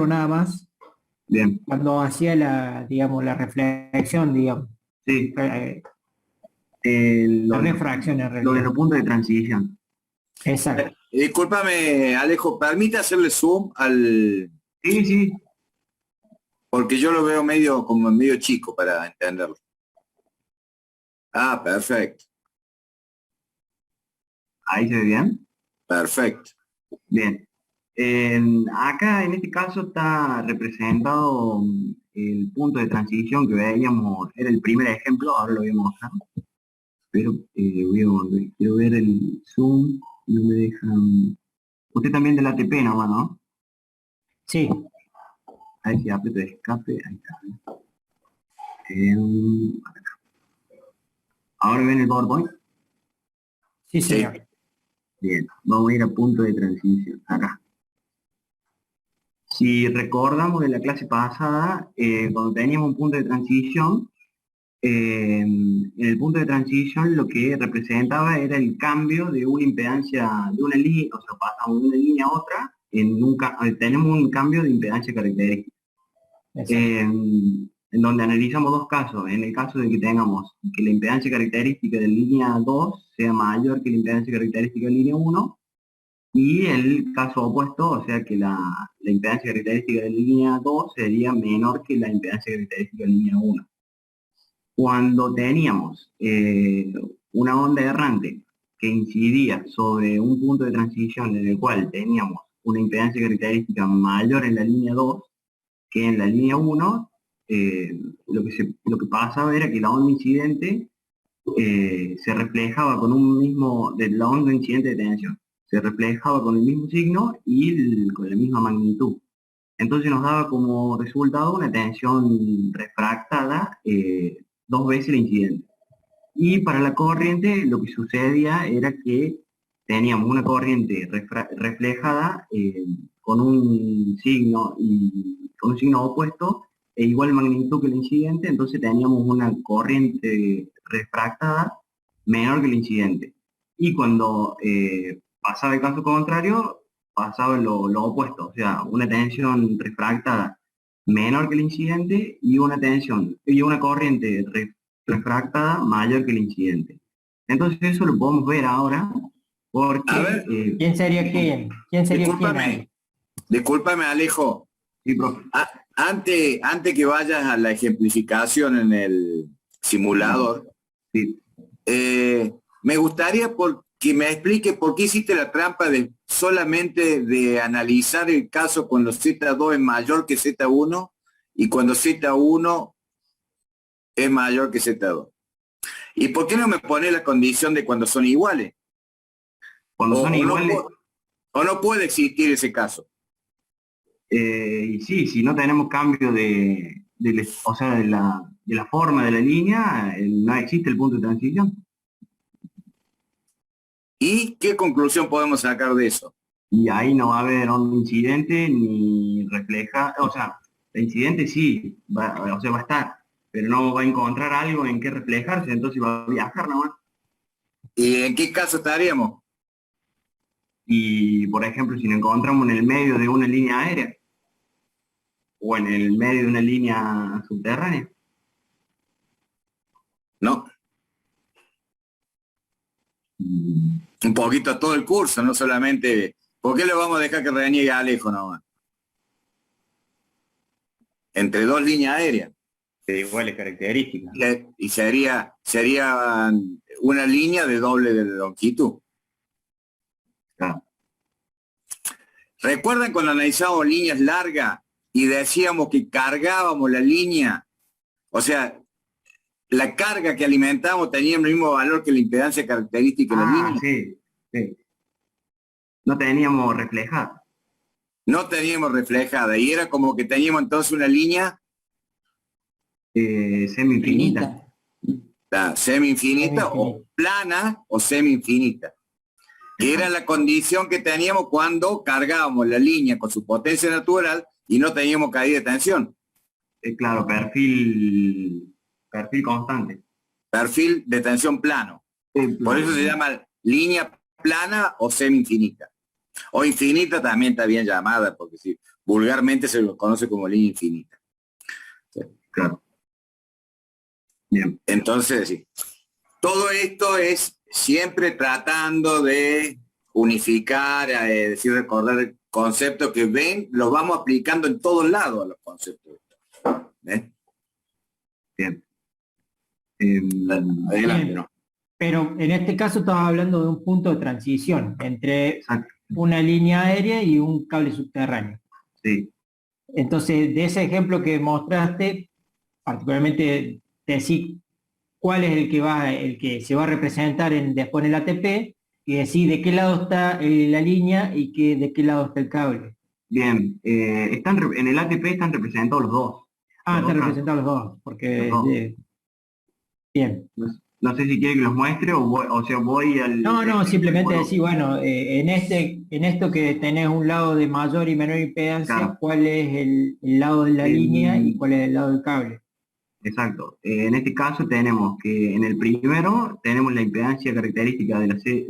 recordarlo nada más, Bien, cuando hacía digamos, la reflexión, digamos, sí. eh, Lo, la refracción en lo de realidad. los puntos de transición. Exacto. Discúlpame, Alejo, permite hacerle zoom al... Sí, sí, porque yo lo veo medio como medio chico para entenderlo. Ah, perfecto, ahí se ve bien. perfecto. Bien. Acá en este caso está representado el punto de transición que veíamos, era el primer ejemplo, ahora lo voy a mostrar, pero voy a volver, quiero ver el zoom, no me dejan... Usted también del ATP nomás, ¿no? Sí, Ahí si aprieto escape, ahí está. Acá. Ahora ven el PowerPoint. sí, Sí. señor. Bien, vamos a ir a punto de transición, acá. Si recordamos de la clase pasada, cuando teníamos un punto de transición, en el punto de transición lo que representaba era el cambio de una impedancia de una línea, o sea, pasamos de una línea a otra, tenemos un cambio de impedancia característica. Exacto. En donde analizamos dos casos, en el caso de que tengamos que la impedancia característica de línea 2 sea mayor que la impedancia característica de línea 1, y el caso opuesto, o sea que la impedancia característica de línea 2 sería menor que la impedancia característica de línea 1. Cuando teníamos una onda errante que incidía sobre un punto de transición en el cual teníamos una impedancia característica mayor en la línea 2 que en la línea 1, lo que pasaba era que la onda incidente se reflejaba con un mismo, de la onda incidente de tensión, se reflejaba con el mismo signo y con la misma magnitud. Entonces nos daba como resultado una tensión refractada dos veces el incidente. Y para la corriente lo que sucedía era que teníamos una corriente reflejada con un signo opuesto e igual magnitud que el incidente, entonces teníamos una corriente refractada menor que el incidente. Y cuando pasaba el caso contrario, pasaba lo opuesto, o sea, una tensión refractada menor que el incidente y una corriente refractada mayor que el incidente. Entonces eso lo podemos ver ahora porque... A ver, ¿Quién sería quién? ¿Quién sería quién ahí? discúlpame, Alejo. sí, profe. Antes que vayas a la ejemplificación en el simulador, Sí. me gustaría que me explique por qué hiciste la trampa de solamente de analizar el caso cuando Z2 es mayor que Z1 y cuando Z1 es mayor que Z2. ¿Y por qué no me pone la condición de cuando son iguales? Cuando O, son o no, iguales, o no puede existir ese caso. y sí, si no tenemos cambio o sea, de la forma de la línea, no existe el punto de transición. ¿Y qué conclusión podemos sacar de eso? Y ahí no va a haber onda incidente ni refleja, o sea, el incidente sí, o sea, va a estar, pero no va a encontrar algo en qué reflejarse, entonces va a viajar nomás. ¿Y en qué caso estaríamos? Y, por ejemplo, si nos encontramos en el medio de una línea aérea o en el medio de una línea subterránea. No, un poquito todo el curso, no solamente... ¿Por qué le vamos a dejar que reniegue a Alejo nomás? Entre dos líneas aéreas. De iguales características. Y sería una línea de doble de longitud. Claro. ¿Recuerdan cuando analizábamos líneas largas y decíamos que cargábamos la línea? O sea, la carga que alimentamos tenía el mismo valor que la impedancia característica de la línea. Sí, sí. No teníamos reflejado. No teníamos reflejada y era como que teníamos entonces una línea Semi-infinita. semi-infinita o Semi-infinita. plana o semi-infinita. Que era la condición que teníamos cuando cargábamos la línea con su potencia natural y no teníamos caída de tensión. Claro, perfil constante. Perfil de tensión plano. Por eso se llama línea plana o semi-infinita. O infinita también está bien llamada, porque si vulgarmente se lo conoce como línea infinita. Claro. Bien. Entonces, sí, todo esto es siempre tratando de unificar, decir, recordar conceptos que ven, los vamos aplicando en todos lados a los conceptos. Bien. Adelante, Bien. ¿no? Pero en este caso estamos hablando de un punto de transición entre Exacto. una línea aérea y un cable subterráneo. Sí. Entonces, de ese ejemplo que mostraste, particularmente decir cuál es el que se va a representar después en el ATP, y decir de qué lado está la línea y de qué lado está el cable. Bien. En el ATP están representados los dos. Ah, Los están dos representados los dos, casos. porque Los dos. bien. No sé si quiere que los muestre o sea, voy al... No, simplemente bueno, decir, bueno, en esto que tenés un lado de mayor y menor impedancia, claro. ¿cuál es el lado de la línea y cuál es el lado del cable? Exacto. En este caso tenemos que en el primero tenemos la impedancia característica de de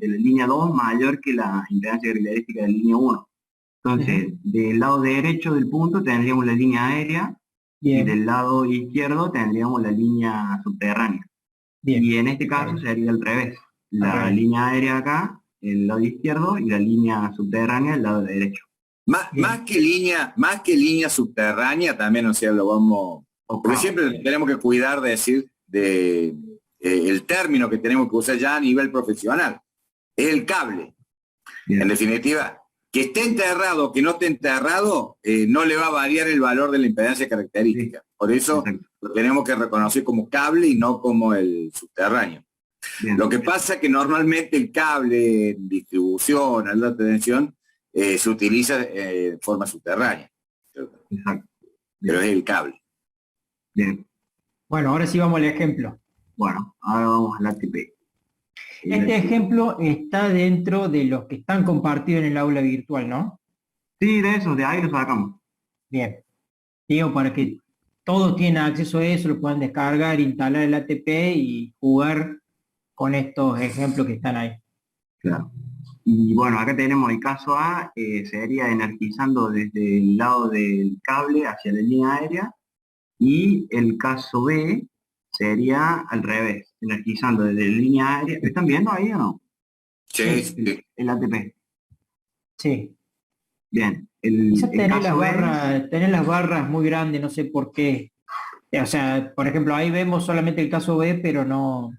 la línea 2 mayor que la impedancia característica de la línea 1. Entonces, del lado derecho del punto tendríamos la línea aérea y Bien, del lado izquierdo tendríamos la línea subterránea. bien, Y en este está caso bien, sería al revés. al La revés. línea aérea acá, el lado izquierdo, y la línea subterránea, el lado derecho. Más Bien, que línea subterránea, también, o sea, lo vamos, O porque cable. siempre tenemos que cuidar de decir el término que tenemos que usar ya a nivel profesional, es el cable. Bien. En definitiva, que esté enterrado o que no esté enterrado, no le va a variar el valor de la impedancia característica. Sí. Por eso Exacto. lo tenemos que reconocer como cable y no como el subterráneo. Bien. Lo que pasa es que normalmente el cable en distribución, alta tensión, se utiliza de forma subterránea. Exacto. Pero es el cable. Bien. bueno, ahora sí vamos al ejemplo. Bueno, ahora vamos al ATP. Este ejemplo está dentro de los que están compartidos en el aula virtual, ¿no? Sí, de eso, de ahí lo sacamos. Bien, digo, para que todos tienen acceso a eso, lo puedan descargar, instalar el ATP y jugar con estos ejemplos que están ahí. Claro. Y bueno, acá tenemos el caso A, sería energizando desde el lado del cable hacia la línea aérea, y el caso B sería al revés, energizando desde la línea aérea. ¿Están viendo ahí o no? Sí, Sí, sí. El ATP. sí. Bien, Quizás el caso B, tener las barras muy grandes, no sé por qué. O sea, por ejemplo, ahí vemos solamente el caso B, pero no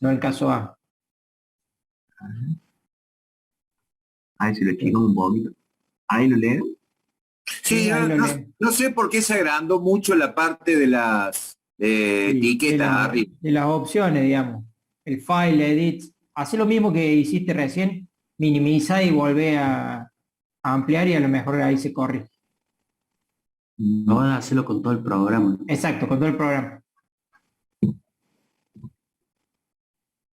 el caso A. ahí se lo chico un poquito. Ahí lo leo. Sí, Sí, ahí lo leen. no sé por qué se agrandó mucho la parte de las Sí, etiquetas arriba. de las opciones, digamos. El file, edit. Hace lo mismo que hiciste recién, minimiza y vuelve a ampliar y a lo mejor ahí se corre. No van a hacerlo con todo el programa. Exacto, con todo el programa.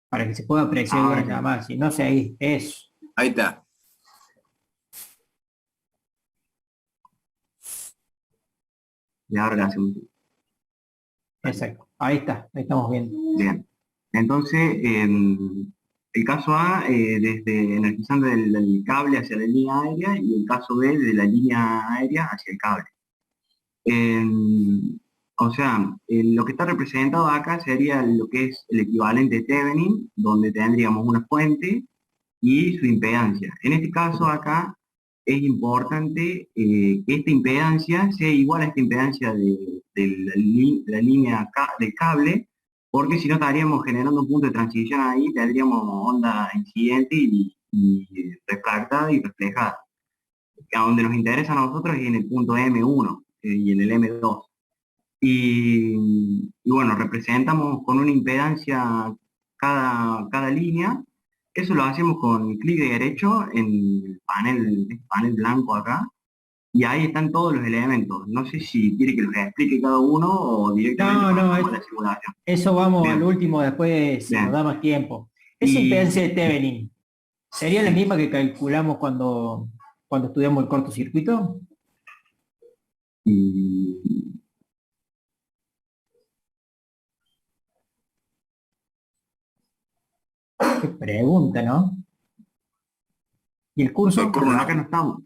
Para que se pueda apreciar Ahora bien nada más. Si no sé, ahí, eso. Ahí está. y ahora le hacemos. Exacto. Ahí está, ahí estamos viendo. Bien. Entonces, el caso A, desde energizando el cable hacia la línea aérea, y el caso B, de la línea aérea hacia el cable. O sea, lo que está representado acá sería lo que es el equivalente Thevenin, donde tendríamos una fuente y su impedancia. En este caso acá es importante que esta impedancia sea igual a esta impedancia de la línea del cable, porque si no estaríamos generando un punto de transición ahí, tendríamos onda incidente y refractada y reflejada. A donde nos interesa a nosotros es en el punto M1 y en el M2. Y bueno, representamos con una impedancia cada línea. Eso lo hacemos con clic derecho en el panel blanco acá, y ahí están todos los elementos. No sé si quiere que los explique cada uno o directamente No, pasamos a la simulación. eso vamos al Bien, último después si nos bien. da más tiempo. Esa Y, impedancia de Thevenin, ¿sería la misma que calculamos cuando estudiamos el cortocircuito? y Qué pregunta, ¿no? ¿Y el curso? Bueno, acá no estamos.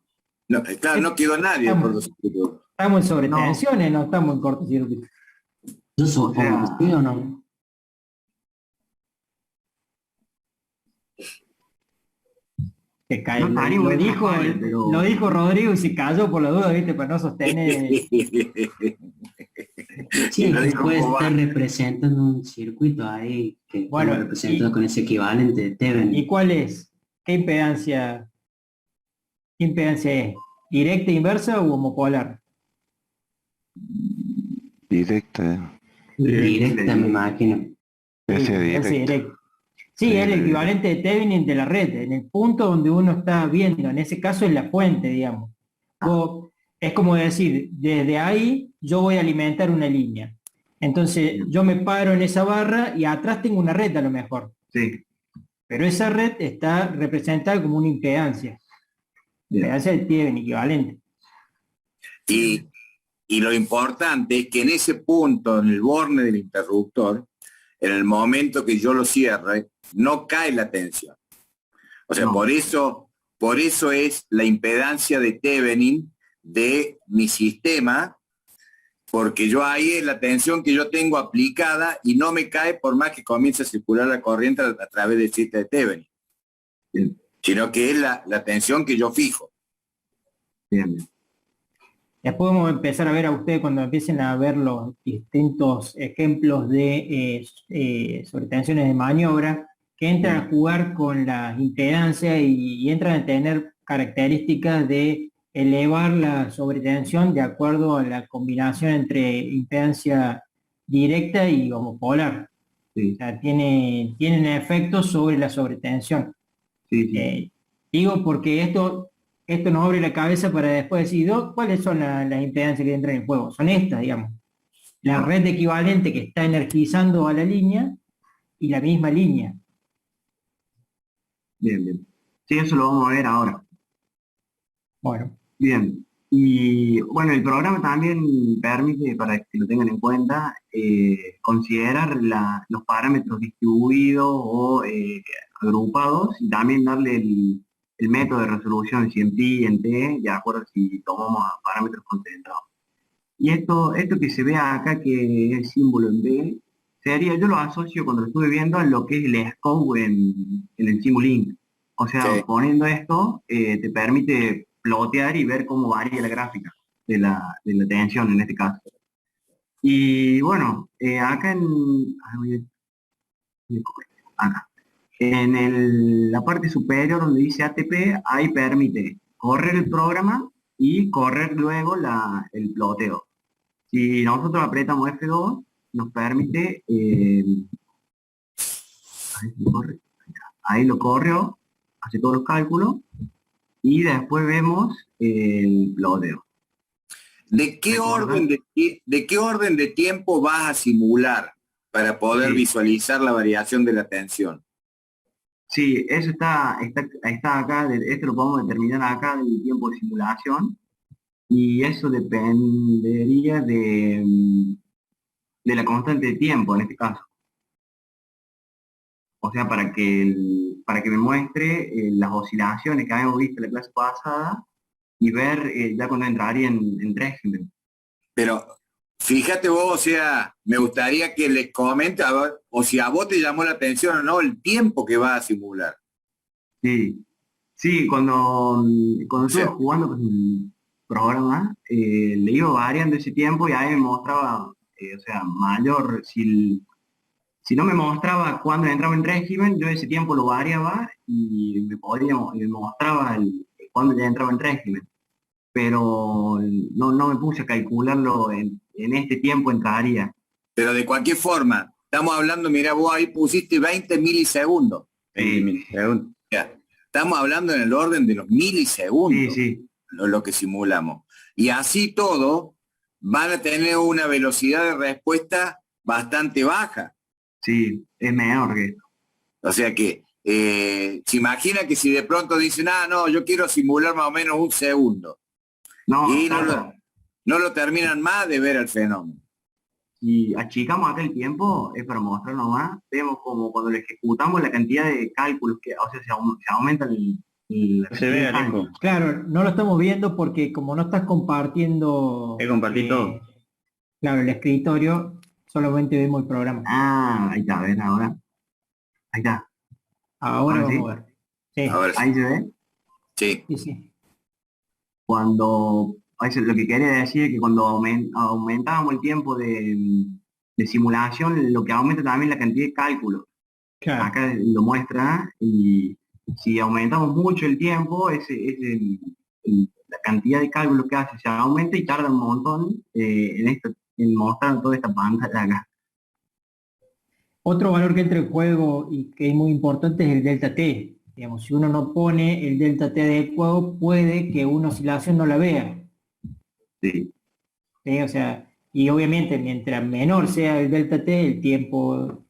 No, claro, no quedó nadie por los circuitos. Estamos en sobretensiones, no estamos en cortocircuito. Yo supongo que sí o no. Se cae, No estaría lo bueno dijo, Rafael, pero- lo dijo Rodrigo y se cayó por la duda, ¿viste? Para no sostener. Sí, Y lo que dijo puede Cobán. estar representando un circuito ahí que Bueno, bueno, representado con ese equivalente de ¿Y Thevenin. cuál es? ¿Qué impedancia es? ¿Directa, inversa o homopolar? Directa, Directa, me imagino. ese Impedancia directo. directa. Sí, Sí, es el directa. equivalente de Thevenin de la red, en el punto donde uno está viendo, en ese caso es la fuente, digamos. Es como decir, desde ahí yo voy a alimentar una línea. Entonces yo me paro en esa barra y atrás tengo una red a lo mejor, Sí, pero esa red está representada como una impedancia. bien. Impedancia de Thevenin equivalente. Y lo importante es que en ese punto, en el borne del interruptor, en el momento que yo lo cierre, no cae la tensión. O sea, No. por eso es la impedancia de Thevenin de mi sistema, porque yo ahí es la tensión que yo tengo aplicada y no me cae por más que comience a circular la corriente a través del sistema de Thevenin, Bien, sino que es la tensión que yo fijo. bien. Después vamos a empezar a ver a ustedes cuando empiecen a ver los distintos ejemplos de sobretensiones de maniobra, que entran a jugar con las impedancias y entran a tener características de elevar la sobretensión de acuerdo a la combinación entre impedancia directa y homopolar. Sí, O sea, tienen efectos sobre la sobretensión. sí, sí. Digo porque esto nos abre la cabeza para después decir, ¿cuáles son las impedancias que entran en juego? Son estas, digamos. La red equivalente que está energizando a la línea y la misma línea. Bien, bien. Sí, eso lo vamos a ver ahora. Bueno, Bien. Y bueno, el programa también permite, para que lo tengan en cuenta, considerar los parámetros distribuidos o agrupados y también darle el método de resolución, si en pi, en t, de acuerdo si tomamos a parámetros concentrados. Y esto que se ve acá, que es el símbolo en B, yo lo asocio cuando lo estuve viendo a lo que es el scope en el Simulink. O sea, Sí. poniendo esto, te permite plotear y ver cómo varía la gráfica de la tensión en este caso. Y bueno, acá acá. La parte superior donde dice ATP, ahí permite correr el programa y correr luego el ploteo. Si nosotros apretamos F2, nos permite, ahí lo corrió, hace todos los cálculos, y después vemos el ploteo. ¿De qué orden de tiempo vas a simular para poder Sí. visualizar la variación de la tensión? Sí, eso está acá, esto lo podemos determinar acá del tiempo de simulación, y eso dependería de la constante de tiempo en este caso. O sea, para que me muestre las oscilaciones que habíamos visto en la clase pasada y ver ya cuando entraría en régimen. Pero fíjate vos, o sea, me gustaría que les comente, a ver, o si a vos te llamó la atención o no, el tiempo que vas a simular. Sí, sí, cuando estuve Sí. jugando con el programa, le iba variando ese tiempo y ahí me mostraba, o sea, mayor, si no me mostraba cuando entraba en régimen, yo ese tiempo lo variaba y me mostraba cuando ya entraba en régimen. Pero no me puse a calcularlo en este tiempo entraría. Pero de cualquier forma, estamos hablando, mira, vos ahí pusiste 20 milisegundos. 20 Sí. milisegundos. Ya. Estamos hablando en el orden de los milisegundos, Sí, lo que simulamos. Y así todo, van a tener una velocidad de respuesta bastante baja. sí, es menor que esto. O sea que, se imagina que si de pronto dicen, no, yo quiero simular más o menos un segundo. No, Y claro. no lo terminan más de ver el fenómeno. Si achicamos acá el tiempo, es para mostrar nomás, vemos como cuando le ejecutamos la cantidad de cálculos que, o sea, se aumenta Se ve, Alejo. Claro, no lo estamos viendo porque como no estás compartiendo... Compartí todo. Claro, el escritorio, solamente vemos el programa. Ah, ahí está, a ver ahora. Ahí está. Ahora ¿Ahora sí? vamos a ver. Sí, A ver, Ahí se ve. sí. sí, sí. Lo que quería decir es que cuando aumentábamos el tiempo de simulación, lo que aumenta también la cantidad de cálculo. Claro. Acá lo muestra, y si aumentamos mucho el tiempo, la cantidad de cálculo que hace se aumenta y tarda un montón en mostrar toda esta pantalla acá. Otro valor que entra en juego y que es muy importante es el delta T. Digamos, si uno no pone el delta T adecuado, puede que una oscilación no la vea. Sí. ¿Sí? O sea, y obviamente mientras menor sea el delta T, el tiempo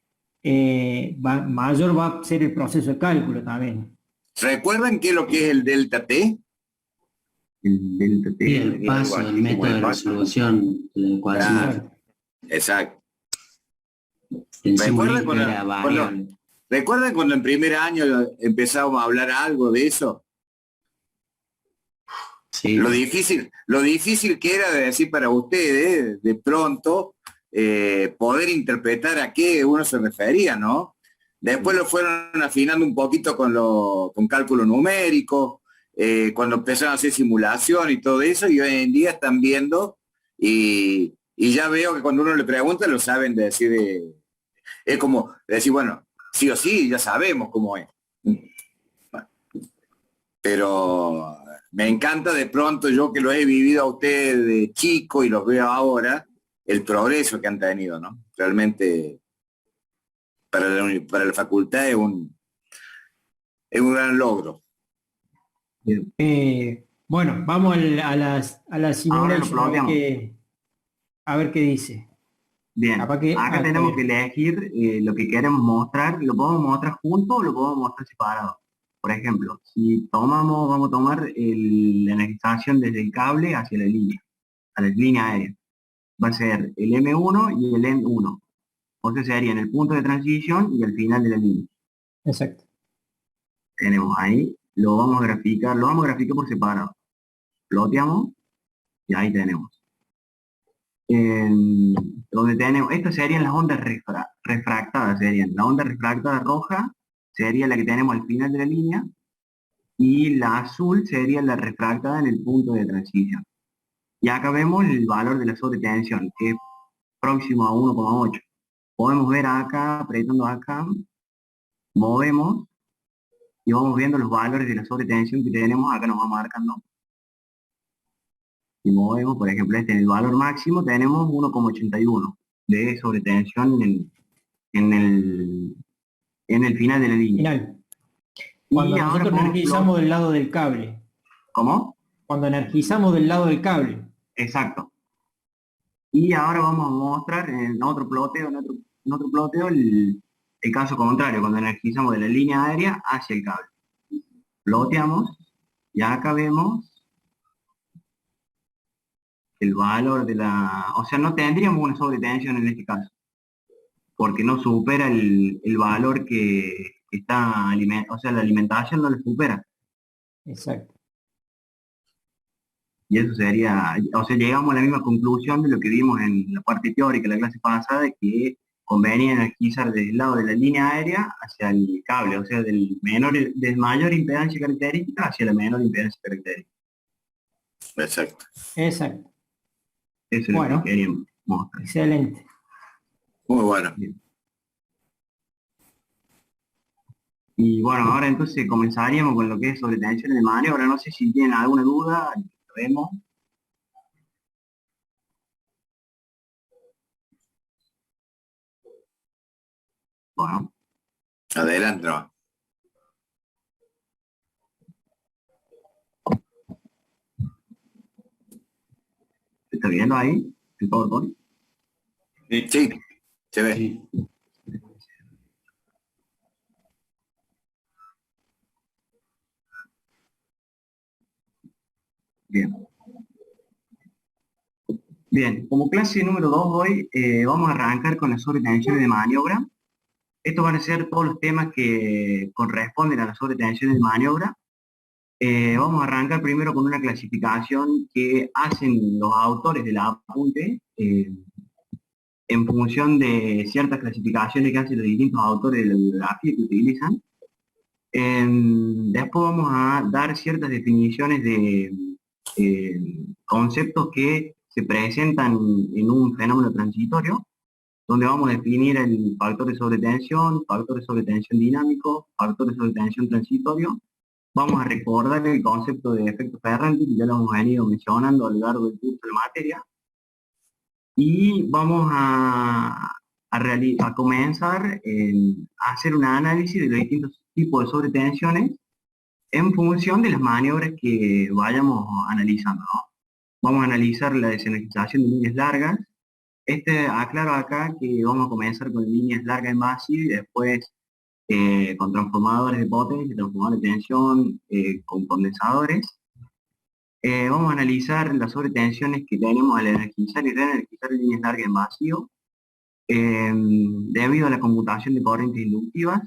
mayor va a ser el proceso de cálculo también. ¿Recuerdan qué es lo que es el delta T? El delta T. Y el paso del método de resolución de la ecuación. Claro. Exacto. En ¿Recuerdan simulink era variable. ¿Recuerdan cuando en primer año empezábamos a hablar algo de eso? Sí. Lo difícil que era de decir para ustedes, de pronto, poder interpretar a qué uno se refería, ¿no? Después lo fueron afinando un poquito con cálculo numérico, cuando empezaron a hacer simulación y todo eso, y hoy en día están viendo, y ya veo que cuando uno le pregunta lo saben decir, es como decir, bueno, sí o sí, ya sabemos cómo es. Pero me encanta de pronto, yo que lo he vivido a ustedes de chico y los veo ahora, el progreso que han tenido, ¿no? Realmente para la facultad es un gran logro. Bueno, vamos a la simulación, Ahora lo a ver qué dice. Bien, acá tenemos que elegir lo que queremos mostrar. Lo podemos mostrar juntos o lo podemos mostrar separado. Por ejemplo, si vamos a tomar la energización desde el cable hacia la línea, a la línea aérea. Va a ser el M1 y el N1. O sea, serían el punto de transición y el final de la línea. Exacto. Tenemos ahí, lo vamos a graficar por separado. Ploteamos y ahí tenemos. Donde tenemos, estas serían las ondas refractadas, serían la onda refractada roja, sería la que tenemos al final de la línea, y la azul sería la refractada en el punto de transición. Y acá vemos el valor de la sobretensión, que es próximo a 1,8. Podemos ver acá, apretando acá, movemos, y vamos viendo los valores de la sobretensión que tenemos, acá nos va marcando. Si movemos, por ejemplo, en el valor máximo tenemos 1,81 de sobretensión en el final de la línea. Final. Cuando Y ahora nosotros energizamos del lado del cable. ¿Cómo? Cuando energizamos del lado del cable. Exacto. Y ahora vamos a mostrar en otro ploteo, el caso contrario, cuando energizamos de la línea aérea hacia el cable. Ploteamos y acá vemos el valor de o sea, no tendríamos una sobretensión en este caso, porque no supera el valor que está, o sea, la alimentación no lo supera. Exacto. Y eso sería, o sea, llegamos a la misma conclusión de lo que vimos en la parte teórica de la clase pasada, de que convenía energizar desde el lado de la línea aérea hacia el cable, o sea, del mayor impedancia característica hacia la menor impedancia característica. Exacto. Exacto. Eso es lo que queríamos mostrar. Excelente. Muy bueno. Bien. Y bueno, ahora entonces comenzaríamos con lo que es sobretensión de maniobra. No sé si tienen alguna duda, lo vemos. Bueno. Adelante, no. ¿Se está viendo ahí el PowerPoint? Sí, se ve. Sí. Bien. Bien, como clase número 2 hoy vamos a arrancar con las sobretensiones de maniobra. Estos van a ser todos los temas que corresponden a las sobretensiones de maniobra. Vamos a arrancar primero con una clasificación que hacen los autores del apunte en función de ciertas clasificaciones que hacen los distintos autores de la bibliografía que utilizan. Después vamos a dar ciertas definiciones de conceptos que se presentan en un fenómeno transitorio, donde vamos a definir el factor de sobretensión, factor de sobretensión dinámico, factor de sobretensión transitorio. Vamos a recordar el concepto de efecto Ferranti, que ya lo hemos venido mencionando a lo largo del curso de la materia. Y vamos a comenzar a hacer un análisis de los distintos tipos de sobretensiones en función de las maniobras que vayamos analizando, ¿no? Vamos a analizar la desenergización de líneas largas. Aclaro acá que vamos a comenzar con líneas largas en base y después con transformadores de potencia, transformadores de tensión, con condensadores. Vamos a analizar las sobretensiones que tenemos al energizar y reenergizar líneas largas en vacío, debido a la conmutación de corrientes inductivas,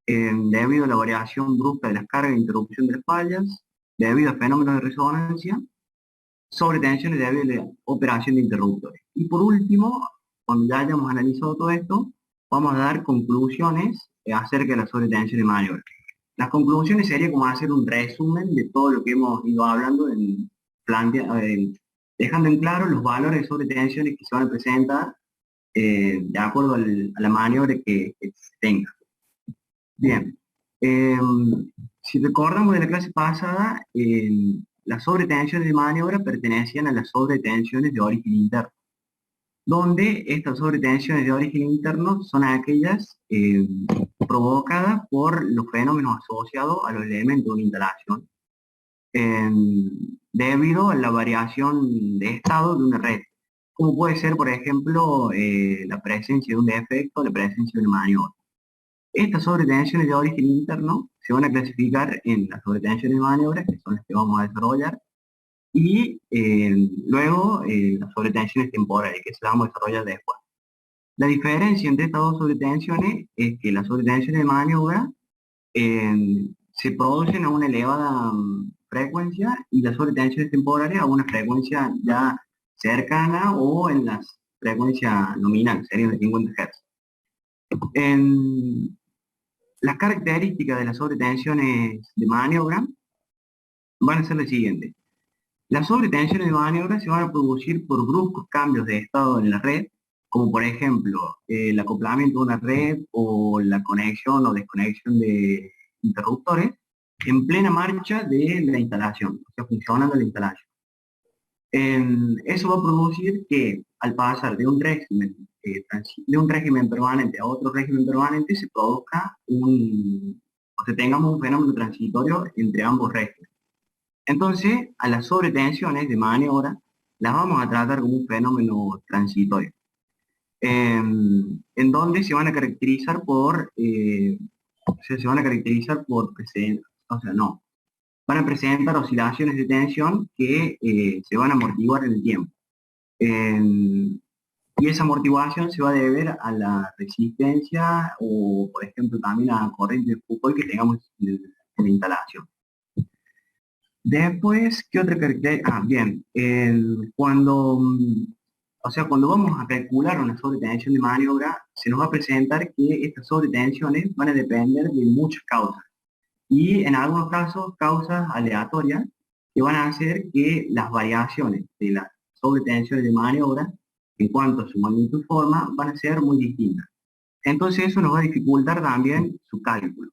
debido a la variación brusca de las cargas e interrupción de las fallas, debido a fenómenos de resonancia, sobretensiones debido a la operación de interruptores. Y por último, cuando ya hayamos analizado todo esto, vamos a dar conclusiones acerca de la sobretensión de maniobra. Las conclusiones sería como hacer un resumen de todo lo que hemos ido hablando, dejando en claro los valores de sobretensiones que se van a presentar de acuerdo a la maniobra que se tenga. Bien, si recordamos de la clase pasada, las sobretensiones de maniobra pertenecían a las sobretensiones de origen interno, donde estas sobretensiones de origen interno son aquellas provocadas por los fenómenos asociados a los elementos de una instalación, debido a la variación de estado de una red, como puede ser, por ejemplo, la presencia de un defecto, la presencia de una maniobra. Estas sobretensiones de origen interno se van a clasificar en las sobretensiones de maniobra, que son las que vamos a desarrollar, y luego las sobretensiones temporales, que se las vamos a desarrollar después. La diferencia entre estas dos sobretensiones es que las sobretensiones de maniobra se producen a una elevada frecuencia y las sobretensiones temporales a una frecuencia ya cercana o en las frecuencias nominales, serían de 50 Hz. Las características de las sobretensiones de maniobra van a ser las siguientes. Las sobretensiones de maniobra se van a producir por bruscos cambios de estado en la red, como por ejemplo el acoplamiento de una red o la conexión o desconexión de interruptores en plena marcha de la instalación, o sea, funcionando la instalación. Eso va a producir que al pasar de un régimen permanente a otro régimen permanente se produzca tengamos un fenómeno transitorio entre ambos regímenes. Entonces, a las sobretensiones de maniobra las vamos a tratar como un fenómeno transitorio, en donde se van a caracterizar van a presentar oscilaciones de tensión que se van a amortiguar en el tiempo. Y esa amortiguación se va a deber a la resistencia o, por ejemplo, también a la corriente de Foucault que tengamos en la instalación. Después, ¿qué otra característica? Bien, cuando vamos a calcular una sobretensión de maniobra, se nos va a presentar que estas sobretensiones van a depender de muchas causas. Y en algunos casos, causas aleatorias que van a hacer que las variaciones de las sobretensiones de maniobra en cuanto a su magnitud y forma van a ser muy distintas. Entonces eso nos va a dificultar también su cálculo.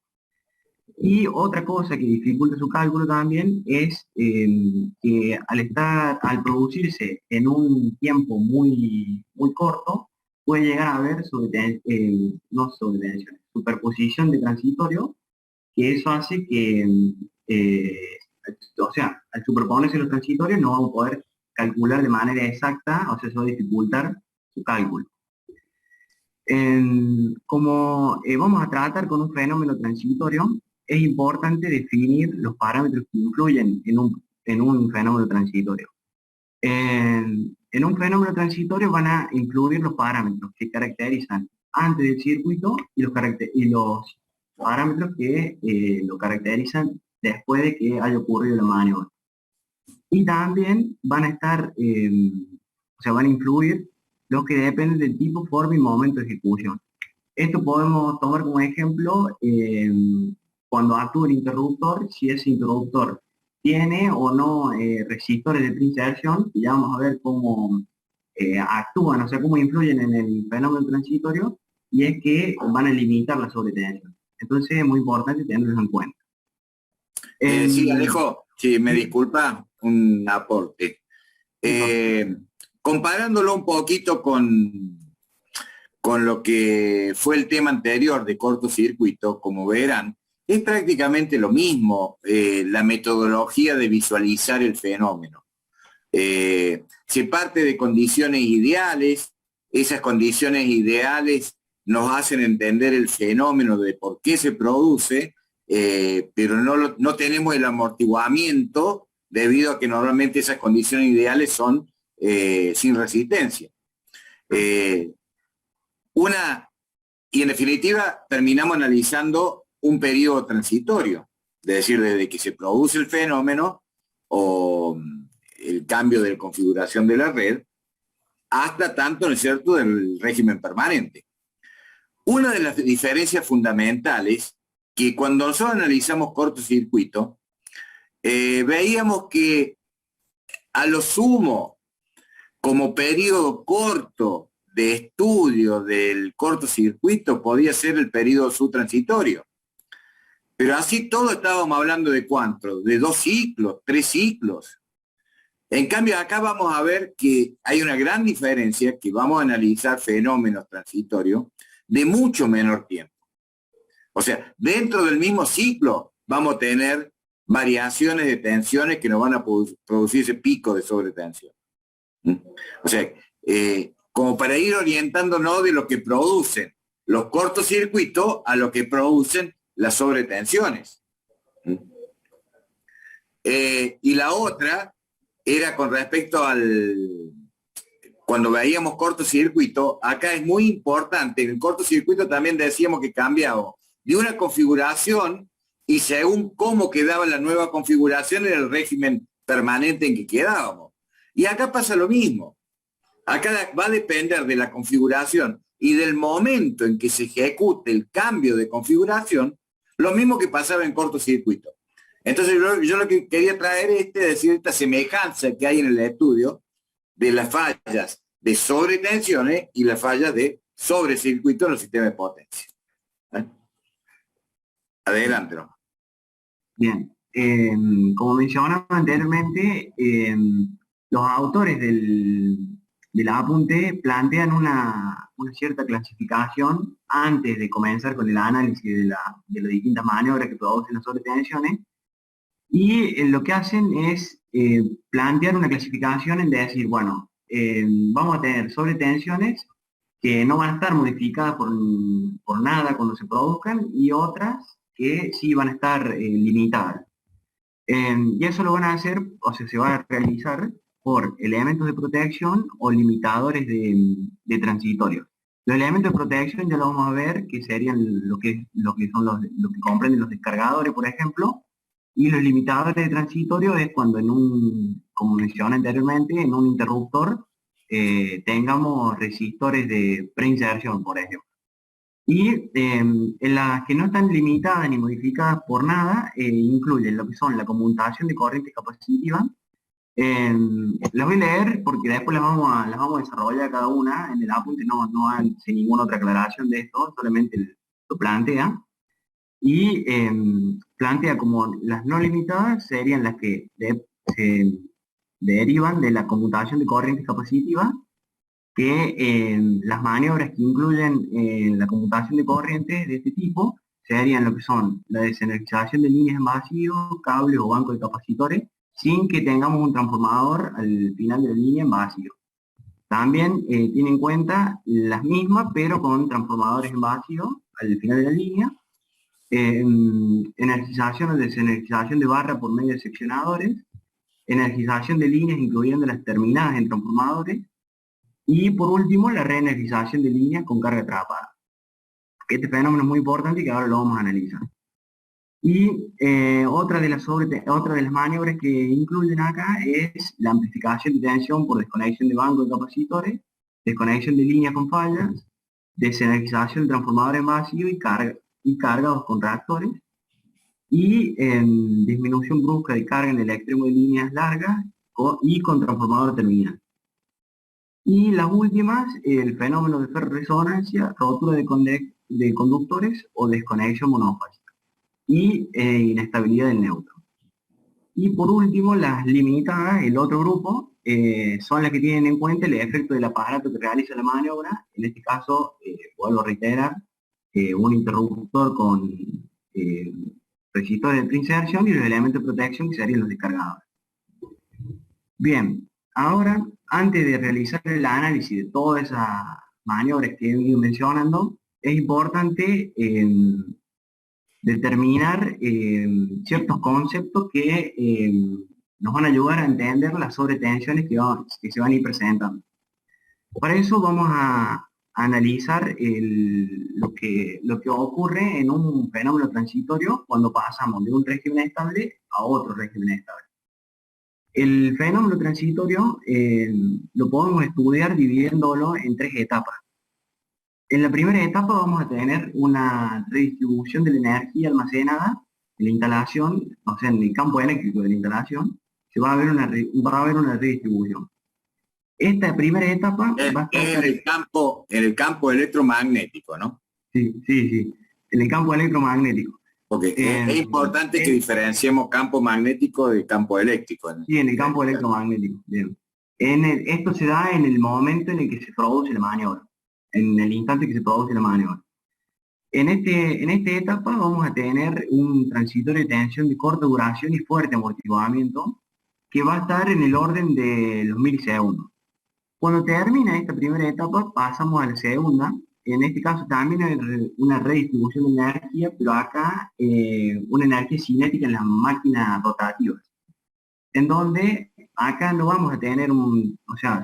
Y otra cosa que dificulta su cálculo también es que al producirse en un tiempo muy corto, puede llegar a haber superposición de transitorio, que eso hace que, al superponerse los transitorios no vamos a poder calcular de manera exacta, o sea, eso va a dificultar su cálculo. Como vamos a tratar con un fenómeno transitorio, es importante definir los parámetros que influyen en un fenómeno transitorio. En un fenómeno transitorio van a influir los parámetros que caracterizan antes del circuito y los parámetros que lo caracterizan después de que haya ocurrido la maniobra. Y también van a estar, o sea, van a influir los que dependen del tipo, forma y momento de ejecución. Esto podemos tomar como ejemplo cuando actúa el interruptor, si ese interruptor tiene o no resistores de preinserción, y ya vamos a ver cómo actúan, o sea, cómo influyen en el fenómeno transitorio, y es que van a limitar la sobretensión. Entonces es muy importante tenerlo en cuenta. Sí, Alejo, si me disculpa, un aporte. Comparándolo un poquito con lo que fue el tema anterior de cortocircuito, como verán, es prácticamente lo mismo la metodología de visualizar el fenómeno. Se parte de condiciones ideales, esas condiciones ideales nos hacen entender el fenómeno de por qué se produce, pero no tenemos el amortiguamiento debido a que normalmente esas condiciones ideales son sin resistencia. Y en definitiva terminamos analizando un periodo transitorio, es decir, desde que se produce el fenómeno o el cambio de configuración de la red, hasta tanto, ¿no es cierto?, del régimen permanente. Una de las diferencias fundamentales, que cuando nosotros analizamos cortocircuito, veíamos que a lo sumo, como periodo corto de estudio del cortocircuito, podía ser el periodo subtransitorio. Pero así todo estábamos hablando de ¿cuánto? De 2 ciclos, 3 ciclos. En cambio, acá vamos a ver que hay una gran diferencia, que vamos a analizar fenómenos transitorios de mucho menor tiempo. O sea, dentro del mismo ciclo vamos a tener variaciones de tensiones que nos van a producir ese pico de sobretensión. O sea, como para ir orientándonos de lo que producen los cortocircuitos a lo que producen las sobretensiones. Y la otra era con respecto cuando veíamos cortocircuito, acá es muy importante, en el cortocircuito también decíamos que cambiaba de una configuración y según cómo quedaba la nueva configuración era el régimen permanente en que quedábamos. Y acá pasa lo mismo. Acá va a depender de la configuración y del momento en que se ejecute el cambio de configuración, lo mismo que pasaba en cortocircuito. Entonces yo lo que quería traer es decir esta semejanza que hay en el estudio de las fallas de sobretensiones y las fallas de sobrecircuito en los sistemas de potencia. Adelante, ¿no? Bien, como mencionaba anteriormente, los autores del apunte plantean una cierta clasificación antes de comenzar con el análisis de las distintas maniobras que producen las sobretensiones, y lo que hacen es plantear una clasificación en decir, bueno, vamos a tener sobretensiones que no van a estar modificadas por nada cuando se produzcan, y otras que sí van a estar limitadas. Y eso lo van a hacer, o sea, se va a realizar por elementos de protección o limitadores de transitorios. Los elementos de protección ya lo vamos a ver, que serían lo que comprenden los descargadores, por ejemplo, y los limitadores de transitorio es cuando como mencioné anteriormente, en un interruptor tengamos resistores de preinserción, por ejemplo. Y en las que no están limitadas ni modificadas por nada, incluyen lo que son la conmutación de corriente capacitiva. Las voy a leer porque después las vamos a desarrollar cada una. En el apunte no hace ninguna otra aclaración de esto, solamente lo plantea. Y plantea como las no limitadas serían las que se derivan de la conmutación de corriente capacitiva, que las maniobras que incluyen la conmutación de corrientes de este tipo serían lo que son la desenergización de líneas en vacío, cables o bancos de capacitores, sin que tengamos un transformador al final de la línea en vacío. También tiene en cuenta las mismas, pero con transformadores en vacío al final de la línea, energización o desenergización de barra por medio de seccionadores, energización de líneas incluyendo las terminadas en transformadores, y por último, la reenergización de líneas con carga atrapada. Este fenómeno es muy importante y que ahora lo vamos a analizar. Y otra de las maniobras que incluyen acá es la amplificación de tensión por desconexión de banco de capacitores, desconexión de líneas con fallas, desenergización de transformadores en vacío y cargados con reactores, y disminución brusca de carga en el extremo de líneas largas y con transformador terminal. Y las últimas, el fenómeno de ferroresonancia, rotura de conductores o desconexión monofásica y inestabilidad del neutro. Y por último, las limitadas, el otro grupo, son las que tienen en cuenta el efecto del aparato que realiza la maniobra. En este caso, vuelvo a reiterar, un interruptor con resistores de preinserción y los elementos de protección que serían los descargadores. Bien, ahora, antes de realizar el análisis de todas esas maniobras que he ido mencionando, es importante determinar ciertos conceptos que nos van a ayudar a entender las sobretensiones que se van a ir presentando. Para eso vamos a analizar lo que ocurre en un fenómeno transitorio cuando pasamos de un régimen estable a otro régimen estable. El fenómeno transitorio lo podemos estudiar dividiéndolo en 3 etapas. En la primera etapa vamos a tener una redistribución de la energía almacenada en la instalación, o sea, en el campo eléctrico de la instalación, va a haber una redistribución. Esta primera etapa va a estar en el campo electromagnético, ¿no? Sí, en el campo electromagnético. Porque es importante que diferenciemos campo magnético del campo eléctrico. Sí, en el campo electromagnético, bien. Esto se da en el momento en el que se produce la maniobra, en el instante que se produce la maniobra. En esta etapa vamos a tener un transitorio de tensión de corta duración y fuerte amortiguamiento que va a estar en el orden de los milisegundos. Cuando termina esta primera etapa pasamos a la segunda. En este caso también hay una redistribución de energía, pero acá una energía cinética en las máquinas rotativas, en donde acá no vamos a tener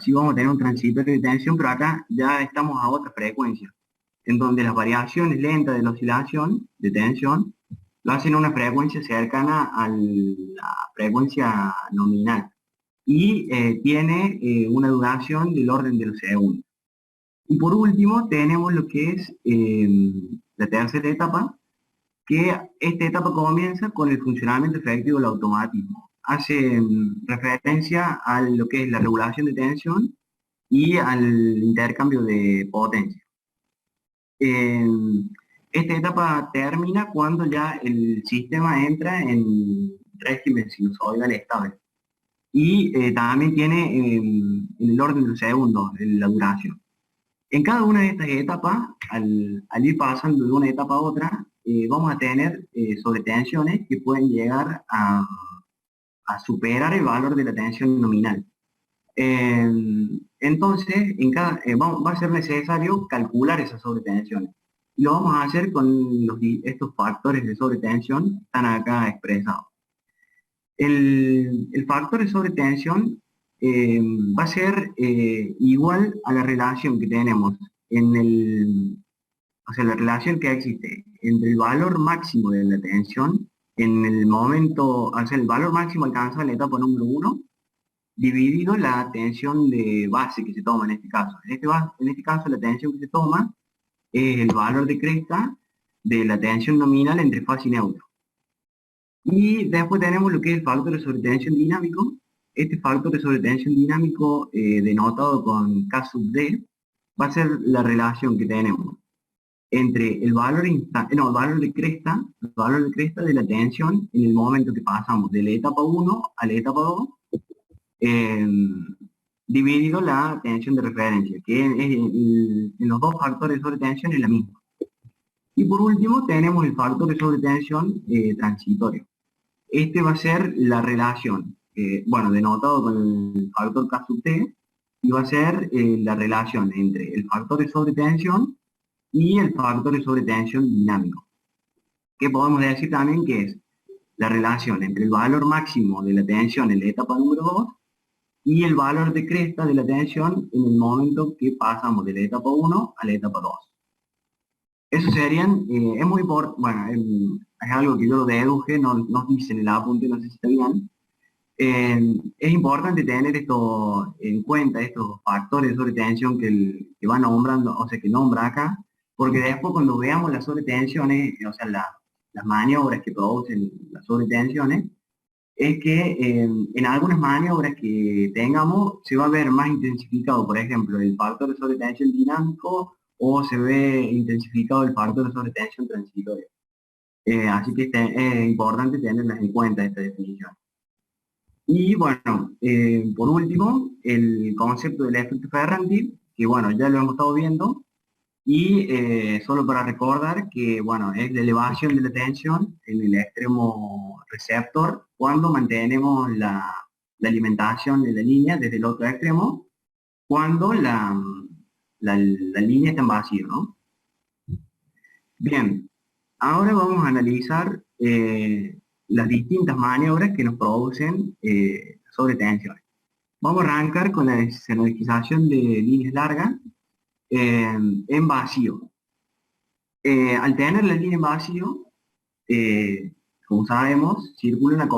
sí vamos a tener un transitorio de tensión, pero acá ya estamos a otra frecuencia, en donde las variaciones lentas de la oscilación de tensión lo hacen a una frecuencia cercana a la frecuencia nominal y tiene una duración del orden de los segundos. Y por último tenemos lo que es la tercera etapa, que esta etapa comienza con el funcionamiento efectivo del automatismo. Hace referencia a lo que es la regulación de tensión y al intercambio de potencia. Esta etapa termina cuando ya el sistema entra en régimen sinusoidal estable. Y también tiene en el orden de los segundos la duración. En cada una de estas etapas, al ir pasando de una etapa a otra, vamos a tener sobretensiones que pueden llegar a superar el valor de la tensión nominal. Entonces, va a ser necesario calcular esas sobretensiones. Y lo vamos a hacer con estos factores de sobretensión que están acá expresados. El factor de sobretensión va a ser igual a la relación que tenemos la relación que existe entre el valor máximo de la tensión en el momento, el valor máximo alcanzado en la etapa número 1, dividido la tensión de base que se toma en este caso. En este caso la tensión que se toma es el valor de cresta de la tensión nominal entre fase y neutro. Y después tenemos lo que es el factor de sobretensión dinámico. Este factor de sobretensión dinámico denotado con K sub D va a ser la relación que tenemos entre el valor de cresta de la tensión en el momento que pasamos de la etapa 1 a la etapa 2, dividido la tensión de referencia, que en los dos factores de sobretensión es la misma. Y por último tenemos el factor de sobretensión transitorio. Este va a ser la relación, denotado con el factor K sub T, y va a ser la relación entre el factor de sobretensión y el factor de sobretensión dinámico, que podemos decir también que es la relación entre el valor máximo de la tensión en la etapa número 2 y el valor de cresta de la tensión en el momento que pasamos de la etapa 1 a la etapa 2. Eso serían, es muy importante, bueno, es algo que yo lo deduje, no dice en el apunte, no sé si está bien. Es importante tener esto en cuenta, estos factores de sobretensión que va nombrando, o sea, que nombra acá, porque después cuando veamos las sobretensiones, o sea, las maniobras que producen las sobretensiones, es que en algunas maniobras que tengamos se va a ver más intensificado, por ejemplo, el factor de sobretensión dinámico o se ve intensificado el factor de sobretensión transitoria. Así que es importante tenerlas en cuenta esta definición. Y bueno, por último, el concepto del efecto Ferranti, que bueno, ya lo hemos estado viendo, y solo para recordar que bueno, es la elevación de la tensión en el extremo receptor cuando mantenemos la alimentación de la línea desde el otro extremo, cuando la línea está en vacío, ¿no? Bien, ahora vamos a analizar las distintas maniobras que nos producen sobretensiones. Vamos a arrancar con la desenergización de líneas largas en vacío. Al tener la línea en vacío, como sabemos, circula una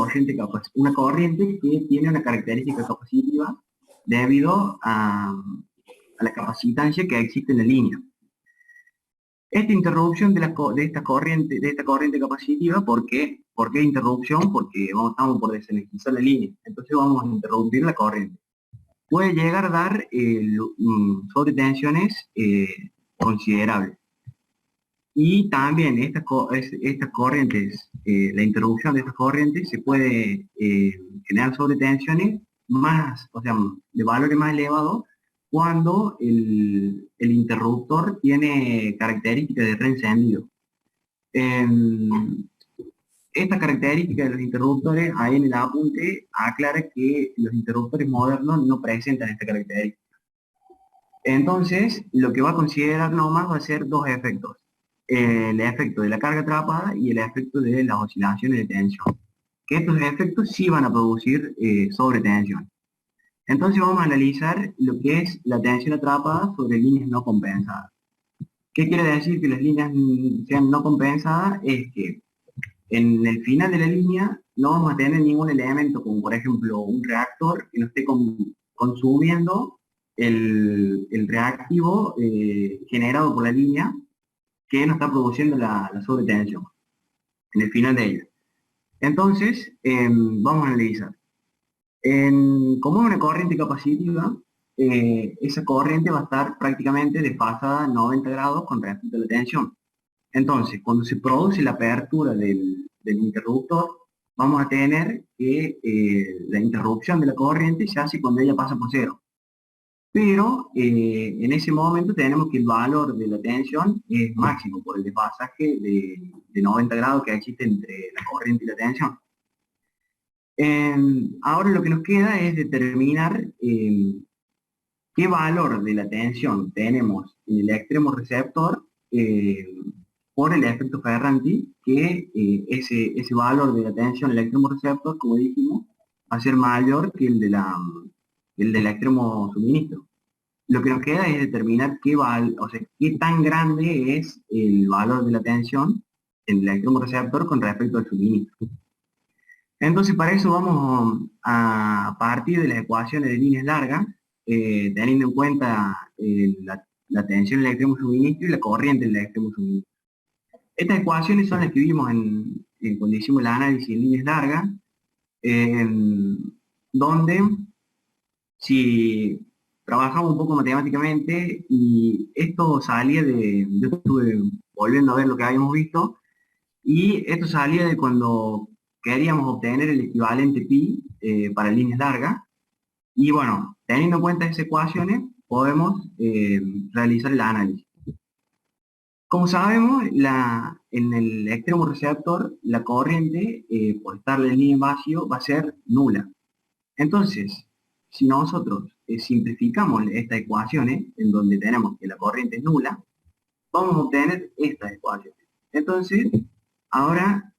corriente que tiene una característica capacitiva debido a la capacitancia que existe en la línea. Esta interrupción de esta corriente capacitiva, ¿por qué interrupción? Porque estamos por desenergizar la línea, entonces vamos a interrumpir la corriente. Puede llegar a dar sobretensiones considerables. Y también estas corrientes, la interrupción de estas corrientes se puede generar sobretensiones más, o sea, de valores más elevados cuando el interruptor tiene características de reencendido. Esta característica de los interruptores, ahí en el apunte, aclara que los interruptores modernos no presentan esta característica. Entonces, lo que va a considerar nomás va a ser dos efectos. El efecto de la carga atrapada y el efecto de las oscilaciones de tensión. Que estos efectos sí van a producir sobretensión. Entonces vamos a analizar lo que es la tensión atrapada sobre líneas no compensadas. ¿Qué quiere decir que las líneas sean no compensadas? Es que en el final de la línea no vamos a tener ningún elemento, como por ejemplo un reactor que no esté consumiendo el reactivo generado por la línea que nos está produciendo la sobretensión en el final de ella. Entonces, vamos a analizar. Como es una corriente capacitiva, esa corriente va a estar prácticamente desfasada 90 grados con respecto a la tensión. Entonces, cuando se produce la apertura del interruptor, vamos a tener que la interrupción de la corriente se hace cuando ella pasa por cero. Pero en ese momento tenemos que el valor de la tensión es máximo por el desfasaje de 90 grados que existe entre la corriente y la tensión. Ahora lo que nos queda es determinar qué valor de la tensión tenemos en el extremo receptor por el efecto Ferranti, que ese valor de la tensión en el extremo receptor, como dijimos, va a ser mayor que el del extremo suministro. Lo que nos queda es determinar qué tan grande es el valor de la tensión en el extremo receptor con respecto al suministro. Entonces, para eso vamos a partir de las ecuaciones de líneas largas, teniendo en cuenta la tensión en el extremo suministro y la corriente en el extremo suministro. Estas ecuaciones son las que vimos cuando hicimos el análisis en líneas largas, donde si trabajamos un poco matemáticamente, y esto salía yo estuve volviendo a ver lo que habíamos visto, y esto salía de cuando queríamos obtener el equivalente pi para líneas largas, y bueno, teniendo en cuenta esas ecuaciones, podemos realizar el análisis. Como sabemos, en el extremo receptor, la corriente, por estar en línea en vacío, va a ser nula. Entonces, si nosotros simplificamos estas ecuaciones, en donde tenemos que la corriente es nula, vamos a obtener estas ecuaciones. Entonces, ahora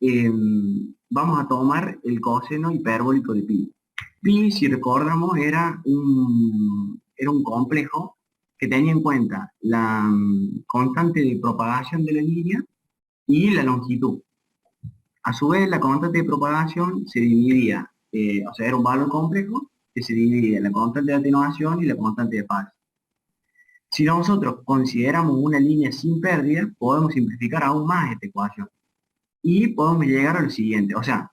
vamos a tomar el coseno hiperbólico de pi. Pi, si recordamos, era un complejo que tenía en cuenta la constante de propagación de la línea y la longitud. A su vez, la constante de propagación se dividía, o sea, era un valor complejo que se dividía en la constante de atenuación y la constante de fase. Si nosotros consideramos una línea sin pérdida, podemos simplificar aún más esta ecuación. Y podemos llegar a lo siguiente, o sea,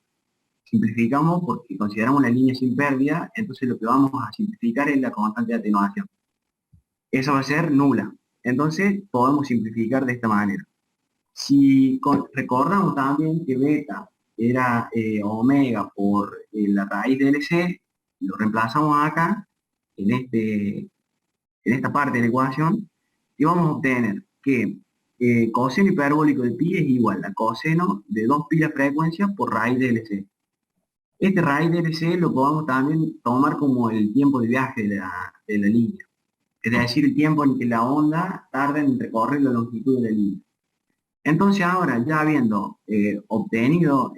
simplificamos porque consideramos una línea sin pérdida, entonces lo que vamos a simplificar es la constante de atenuación. Esa va a ser nula. Entonces podemos simplificar de esta manera. Si recordamos también que beta era omega por la raíz de LC, lo reemplazamos acá, en esta parte de la ecuación, y vamos a obtener que coseno hiperbólico de pi es igual a coseno de 2pi la frecuencia por raíz de LC. Este raíz de LC lo podemos también tomar como el tiempo de viaje de la línea, es decir, el tiempo en que la onda tarda en recorrer la longitud de la línea. Entonces ahora, ya habiendo obtenido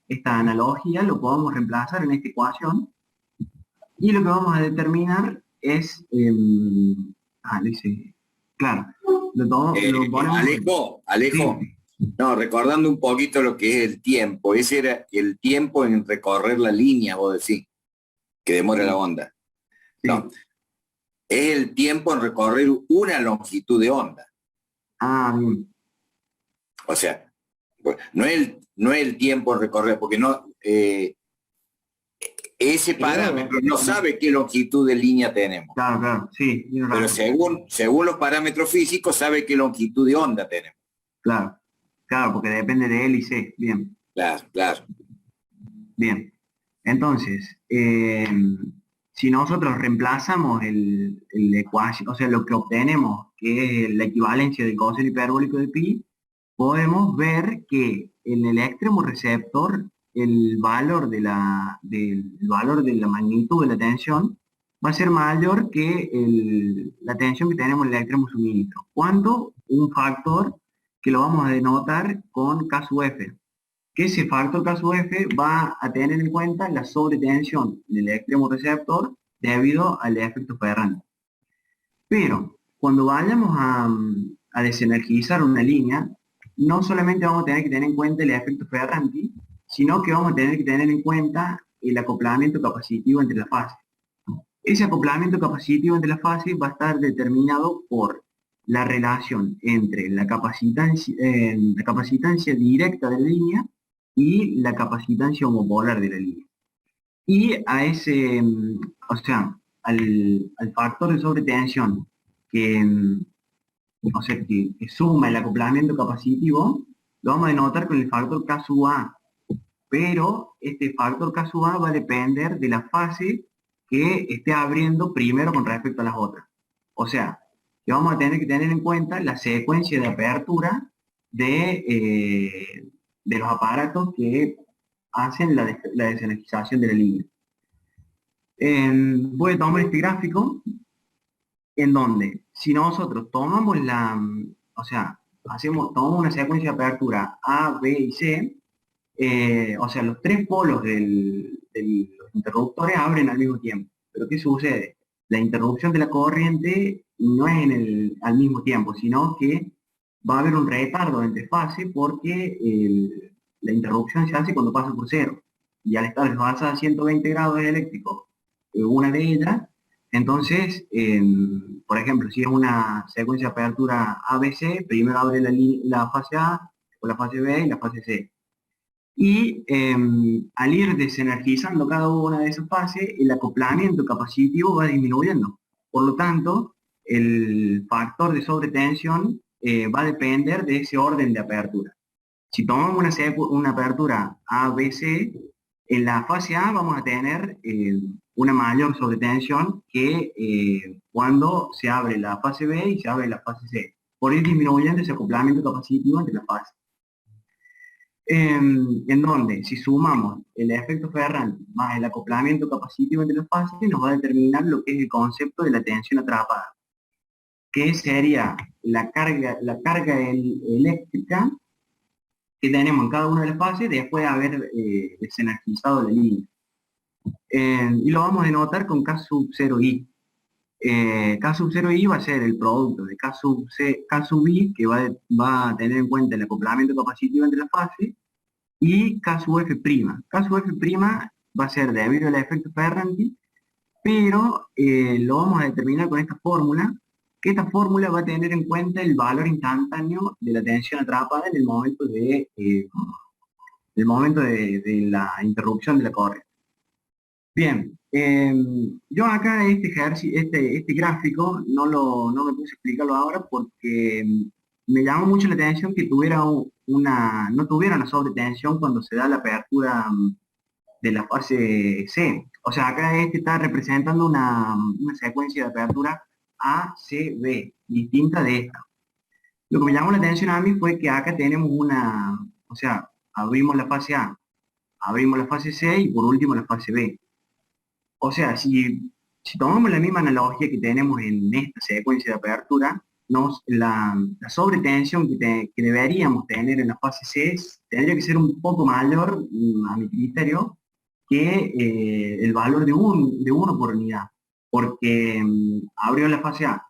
esta analogía, lo podemos reemplazar en esta ecuación, y lo que vamos a determinar es, claro, lo ponemos... Alejo, Sí. no, recordando un poquito lo que es el tiempo, ese era el tiempo en recorrer la línea, vos decís, que demora la onda. Sí. No, es el tiempo en recorrer una longitud de onda. Ah, bien. O sea, no es el tiempo en recorrer, porque no ese parámetro no sabe qué longitud de línea tenemos. Claro, claro, sí. Pero según los parámetros físicos sabe qué longitud de onda tenemos. Claro, claro, porque depende de él y C. Bien. Claro, claro. Bien. Entonces, si nosotros reemplazamos el ecuación, o sea, lo que obtenemos, que es la equivalencia del coseno hiperbólico de pi, podemos ver que en el extremo receptor el valor de la magnitud de la tensión va a ser mayor que la tensión que tenemos en el extremo suministro. ¿Cuánto? Un factor que lo vamos a denotar con K sub F. Que ese factor K sub F va a tener en cuenta la sobretensión del extremo receptor debido al efecto Ferranti. Pero cuando vayamos a desenergizar una línea, no solamente vamos a tener que tener en cuenta el efecto Ferranti, sino que vamos a tener que tener en cuenta el acoplamiento capacitivo entre las fases. Ese acoplamiento capacitivo entre las fases va a estar determinado por la relación entre la capacitancia directa de la línea y la capacitancia homopolar de la línea. Y a ese, o sea, al factor de sobretensión que suma el acoplamiento capacitivo, lo vamos a denotar con el factor K sub A. Pero este factor K sub A va a depender de la fase que esté abriendo primero con respecto a las otras. O sea, que vamos a tener que tener en cuenta la secuencia de apertura de los aparatos que hacen la desenergización de la línea. Voy a tomar este gráfico en donde, si nosotros tomamos tomamos una secuencia de apertura A, B y C, o sea, los tres polos de los interruptores abren al mismo tiempo. Pero ¿qué sucede? La interrupción de la corriente no es al mismo tiempo, sino que va a haber un retardo entre fases porque la interrupción se hace cuando pasa por cero. Y al estar desfasada a 120 grados eléctricos, una de ellas, entonces, por ejemplo, si es una secuencia de apertura ABC, primero abre la fase A, después la fase B y la fase C. Y al ir desenergizando cada una de esas fases, el acoplamiento capacitivo va disminuyendo. Por lo tanto, el factor de sobretensión va a depender de ese orden de apertura. Si tomamos una apertura ABC, en la fase A vamos a tener una mayor sobretensión que cuando se abre la fase B y se abre la fase C. Por ir disminuyendo ese acoplamiento capacitivo entre las fases. En donde, si sumamos el efecto Ferranti más el acoplamiento capacitivo entre las fases, nos va a determinar lo que es el concepto de la tensión atrapada, que sería la carga eléctrica que tenemos en cada una de las fases después de haber desenergizado la línea. Y lo vamos a denotar con K sub 0i. K sub 0i va a ser el producto de K sub i, que va a tener en cuenta el acoplamiento capacitivo entre las fases, y K sub f'. K sub f' va a ser debido al efecto Ferranti, pero lo vamos a determinar con esta fórmula, que esta fórmula va a tener en cuenta el valor instantáneo de la tensión atrapada en el momento de la interrupción de la corriente. Bien, yo acá este gráfico no me puse a explicarlo ahora porque me llamó mucho la atención que no tuviera una sobretensión cuando se da la apertura de la fase C. O sea, acá está representando una secuencia de apertura A, C, B, distinta de esta. Lo que me llamó la atención a mí fue que acá tenemos o sea, abrimos la fase A, abrimos la fase C y por último la fase B. O sea, si tomamos la misma analogía que tenemos en esta secuencia de apertura, la sobretensión que deberíamos tener en la fase C tendría que ser un poco mayor, a mi criterio, que el valor de 1 por unidad. Porque abrió la fase A,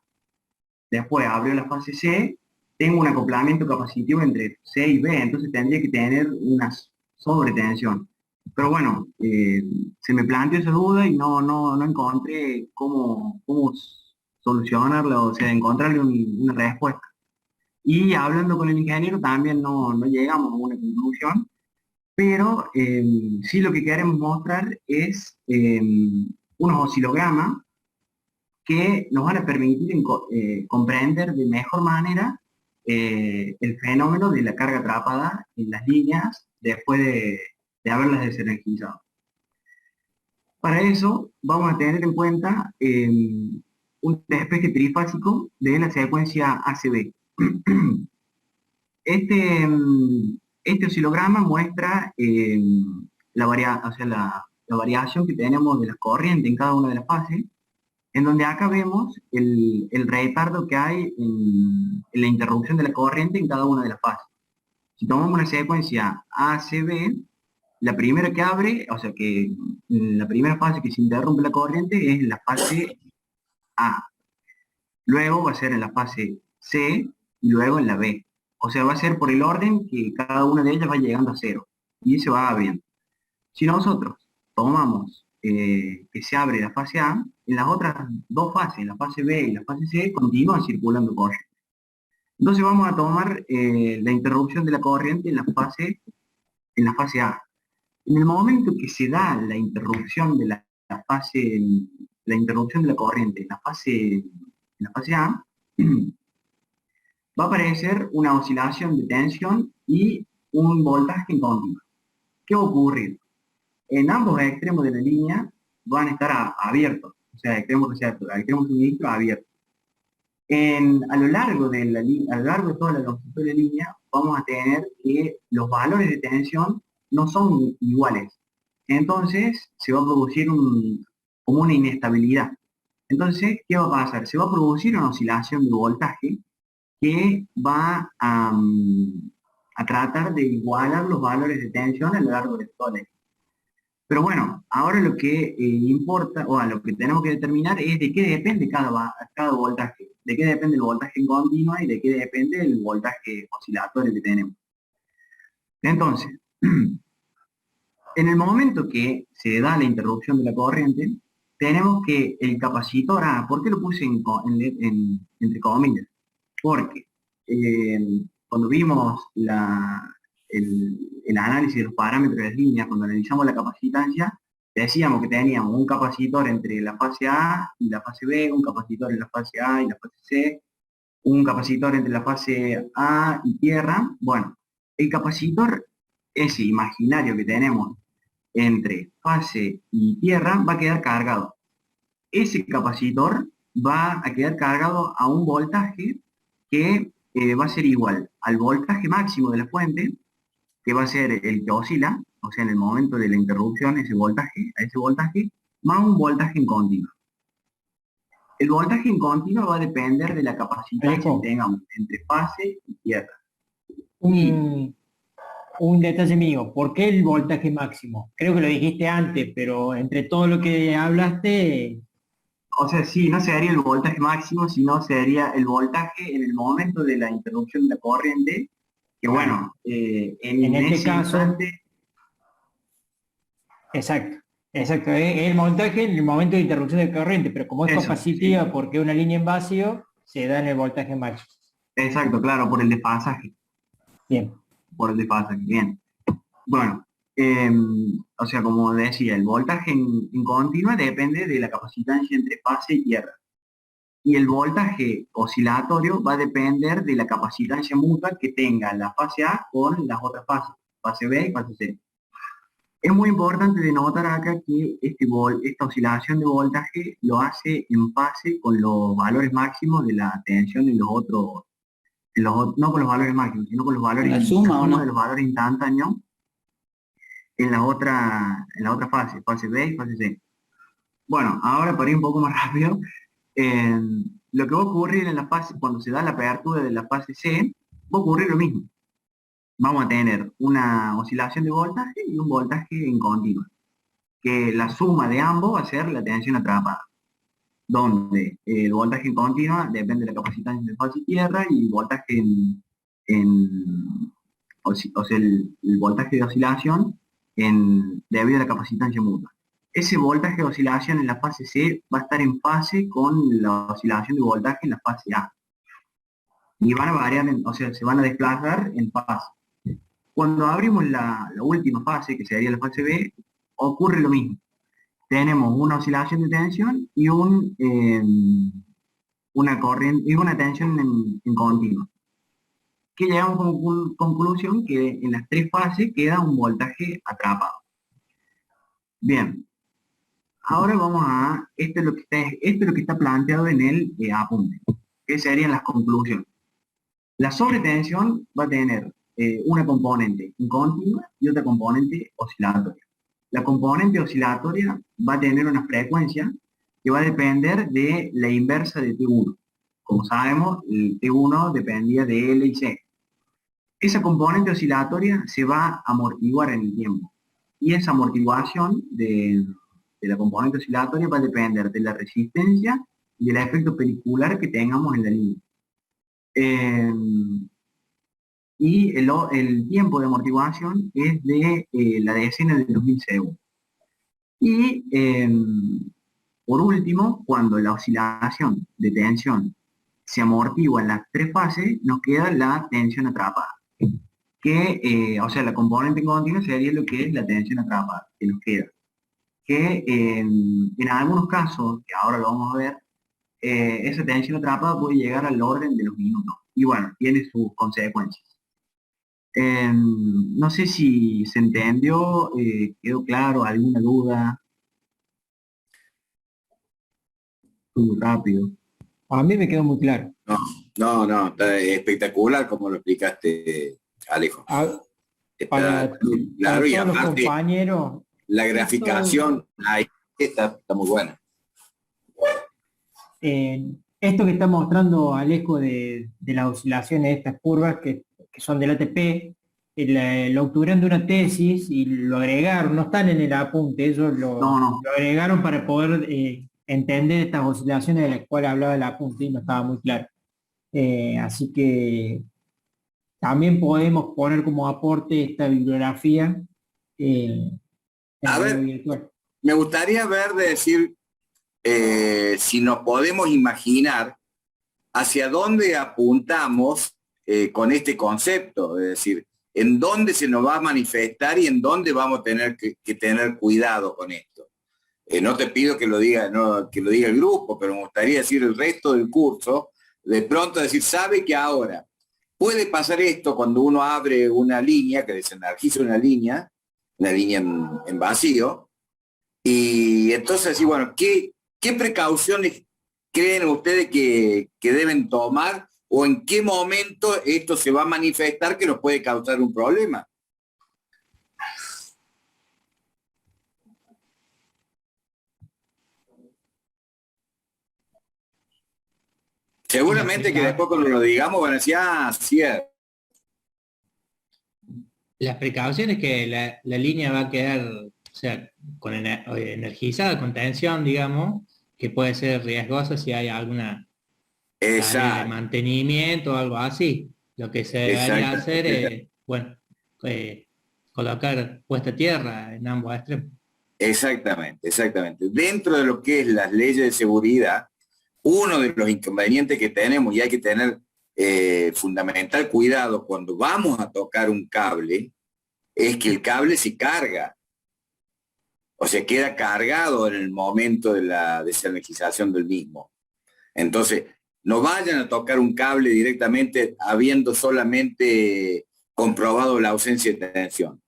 después abrió la fase C, tengo un acoplamiento capacitivo entre C y B, entonces tendría que tener una sobretensión. Pero bueno, se me planteó esa duda y no encontré cómo solucionarlo, o sea, encontrarle una respuesta. Y hablando con el ingeniero también no llegamos a una conclusión, pero sí lo que queremos mostrar es unos oscilogramas que nos van a permitir comprender de mejor manera el fenómeno de la carga atrapada en las líneas después de haberlas desenergizado. Para eso vamos a tener en cuenta un despeje trifásico de la secuencia ACB. Este oscilograma muestra la variación que tenemos de la corriente en cada una de las fases, en donde acá vemos el retardo que hay en la interrupción de la corriente en cada una de las fases. Si tomamos una secuencia ACB, la primera que abre, o sea que la primera fase que se interrumpe la corriente es la fase A. Luego va a ser en la fase C y luego en la B. O sea, va a ser por el orden que cada una de ellas va llegando a 0. Y se va abriendo. Si nosotros tomamos que se abre la fase A, en las otras dos fases, la fase B y la fase C, continúan circulando corriente. Entonces vamos a tomar la interrupción de la corriente en la fase A. En el momento que se da la interrupción de la interrupción de la corriente en la fase A, va a aparecer una oscilación de tensión y un voltaje en continuo. ¿Qué va a ocurrir? En ambos extremos de la línea van a estar abiertos, o sea, extremos receptor, extremos suministro abiertos. A lo largo de toda la longitud de la línea, vamos a tener que los valores de tensión no son iguales. Entonces, se va a producir como una inestabilidad. Entonces, ¿qué va a pasar? Se va a producir una oscilación de voltaje que va a tratar de igualar los valores de tensión a lo largo de toda la línea. Pero bueno, ahora lo que importa, o lo que tenemos que determinar es de qué depende cada voltaje. De qué depende el voltaje en continua y de qué depende el voltaje oscilatorio que tenemos. Entonces, en el momento que se da la interrupción de la corriente, tenemos que el capacitor A, ¿por qué lo puse entre comillas? Porque cuando vimos el análisis de los parámetros de las líneas, cuando analizamos la capacitancia, decíamos que teníamos un capacitor entre la fase A y la fase B, un capacitor en la fase A y la fase C, un capacitor entre la fase A y tierra. Bueno, el capacitor ese imaginario que tenemos entre fase y tierra va a quedar cargado. Ese capacitor va a quedar cargado a un voltaje que va a ser igual al voltaje máximo de la fuente, que va a ser el que oscila, o sea, en el momento de la interrupción, a ese voltaje, más un voltaje en continuo. El voltaje en continuo va a depender de la capacidad que tengamos entre fase y tierra. Un detalle mío, ¿por qué el voltaje máximo? Creo que lo dijiste antes, pero entre todo lo que hablaste... O sea, sí, no sería el voltaje máximo, sino sería el voltaje en el momento de la interrupción de la corriente, que bueno, En este ese caso, instante, exacto, exacto, es el voltaje en el momento de interrupción de corriente, pero como es eso, capacitiva sí, porque es una línea en vacío, se da en el voltaje máximo. exacto, claro, por el desfasaje, Bien, bien. Bueno, o sea, como decía, el voltaje en continua depende de la capacitancia entre fase y tierra. Y el voltaje oscilatorio va a depender de la capacitancia mutua que tenga la fase A con las otras fases, fase B y fase C. Es muy importante de notar acá que esta oscilación de voltaje lo hace en fase con los valores máximos de la tensión en los otros, no con los valores máximos, sino con los valores, ¿La suma o uno de no? los valores instantáneos en la otra fase, fase B y fase C. Bueno, ahora para ir un poco más rápido, eh, lo que va a ocurrir en la fase, cuando se da la apertura de la fase C, va a ocurrir lo mismo. Vamos a tener una oscilación de voltaje y un voltaje en continua, que la suma de ambos va a ser la tensión atrapada, donde el voltaje en continua depende de la capacitancia de fase tierra y el voltaje o sea, el voltaje de oscilación debido a la capacitancia mutua. Ese voltaje de oscilación en la fase C va a estar en fase con la oscilación de voltaje en la fase A. Y van a variar, o sea, se van a desplazar en fase. Cuando abrimos la última fase, que sería la fase B, ocurre lo mismo. Tenemos una oscilación de tensión y una corriente y una tensión en continua. Que llegamos con conclusión que en las tres fases queda un voltaje atrapado. Bien, ahora vamos esto es lo que está planteado en el apunte, que serían las conclusiones. La sobretensión va a tener una componente continua y otra componente oscilatoria. La componente oscilatoria va a tener una frecuencia que va a depender de la inversa de T1. Como sabemos, el T1 dependía de L y C. Esa componente oscilatoria se va a amortiguar en el tiempo. Y esa amortiguación de la componente oscilatoria va a depender de la resistencia y del efecto pericular que tengamos en la línea. Y el tiempo de amortiguación es de la decena de los milisegundos. Y por último, cuando la oscilación de tensión se amortigua en las tres fases, nos queda la tensión atrapada. O sea, la componente continua sería lo que es la tensión atrapada, que nos queda. Que en algunos casos, que ahora lo vamos a ver, esa tensión atrapada puede llegar al orden de los minutos. Y bueno, tiene sus consecuencias. No sé si se entendió, quedó claro, alguna duda. Muy rápido. a mí me quedó muy claro. No, está espectacular como lo explicaste, Alejo. Para, Está muy para claro y todos los aparte compañeros, la esto, graficación ahí está muy buena. esto que está mostrando Alejo de las oscilaciones de estas curvas que son del ATP, lo obtuvieron de una tesis y lo agregaron, no están en el apunte, ellos No. lo agregaron para poder entender estas oscilaciones de las cuales hablaba el apunte y no estaba muy claro. Así que también podemos poner como aporte esta bibliografía en A el ver, virtual. me gustaría ver de decir si nos podemos imaginar hacia dónde apuntamos con este concepto, es decir, en dónde se nos va a manifestar y en dónde vamos a tener que tener cuidado con esto. No te pido que lo diga, no, que lo diga el grupo, pero me gustaría decir el resto del curso, de pronto decir, sabe que ahora puede pasar esto cuando uno abre una línea, que desenergiza una línea en vacío, y entonces decir, bueno, ¿qué precauciones creen ustedes que deben tomar o en qué momento esto se va a manifestar que nos puede causar un problema? Seguramente que después cuando lo digamos van a decir, sí es. Las precauciones que la línea va a quedar, o sea, energizada, con tensión, digamos, que puede ser riesgoso si hay alguna tarea de Exacto, mantenimiento o algo así. Lo que se debería exacto, hacer es, bueno, eh, colocar puesta a tierra en ambos extremos. exactamente, exactamente. Dentro de lo que es las leyes de seguridad, uno de los inconvenientes que tenemos y hay que tener fundamental cuidado cuando vamos a tocar un cable es que el cable se carga, o sea, queda cargado en el momento de la desenergización del mismo. Entonces, no vayan a tocar un cable directamente habiendo solamente comprobado la ausencia de tensión.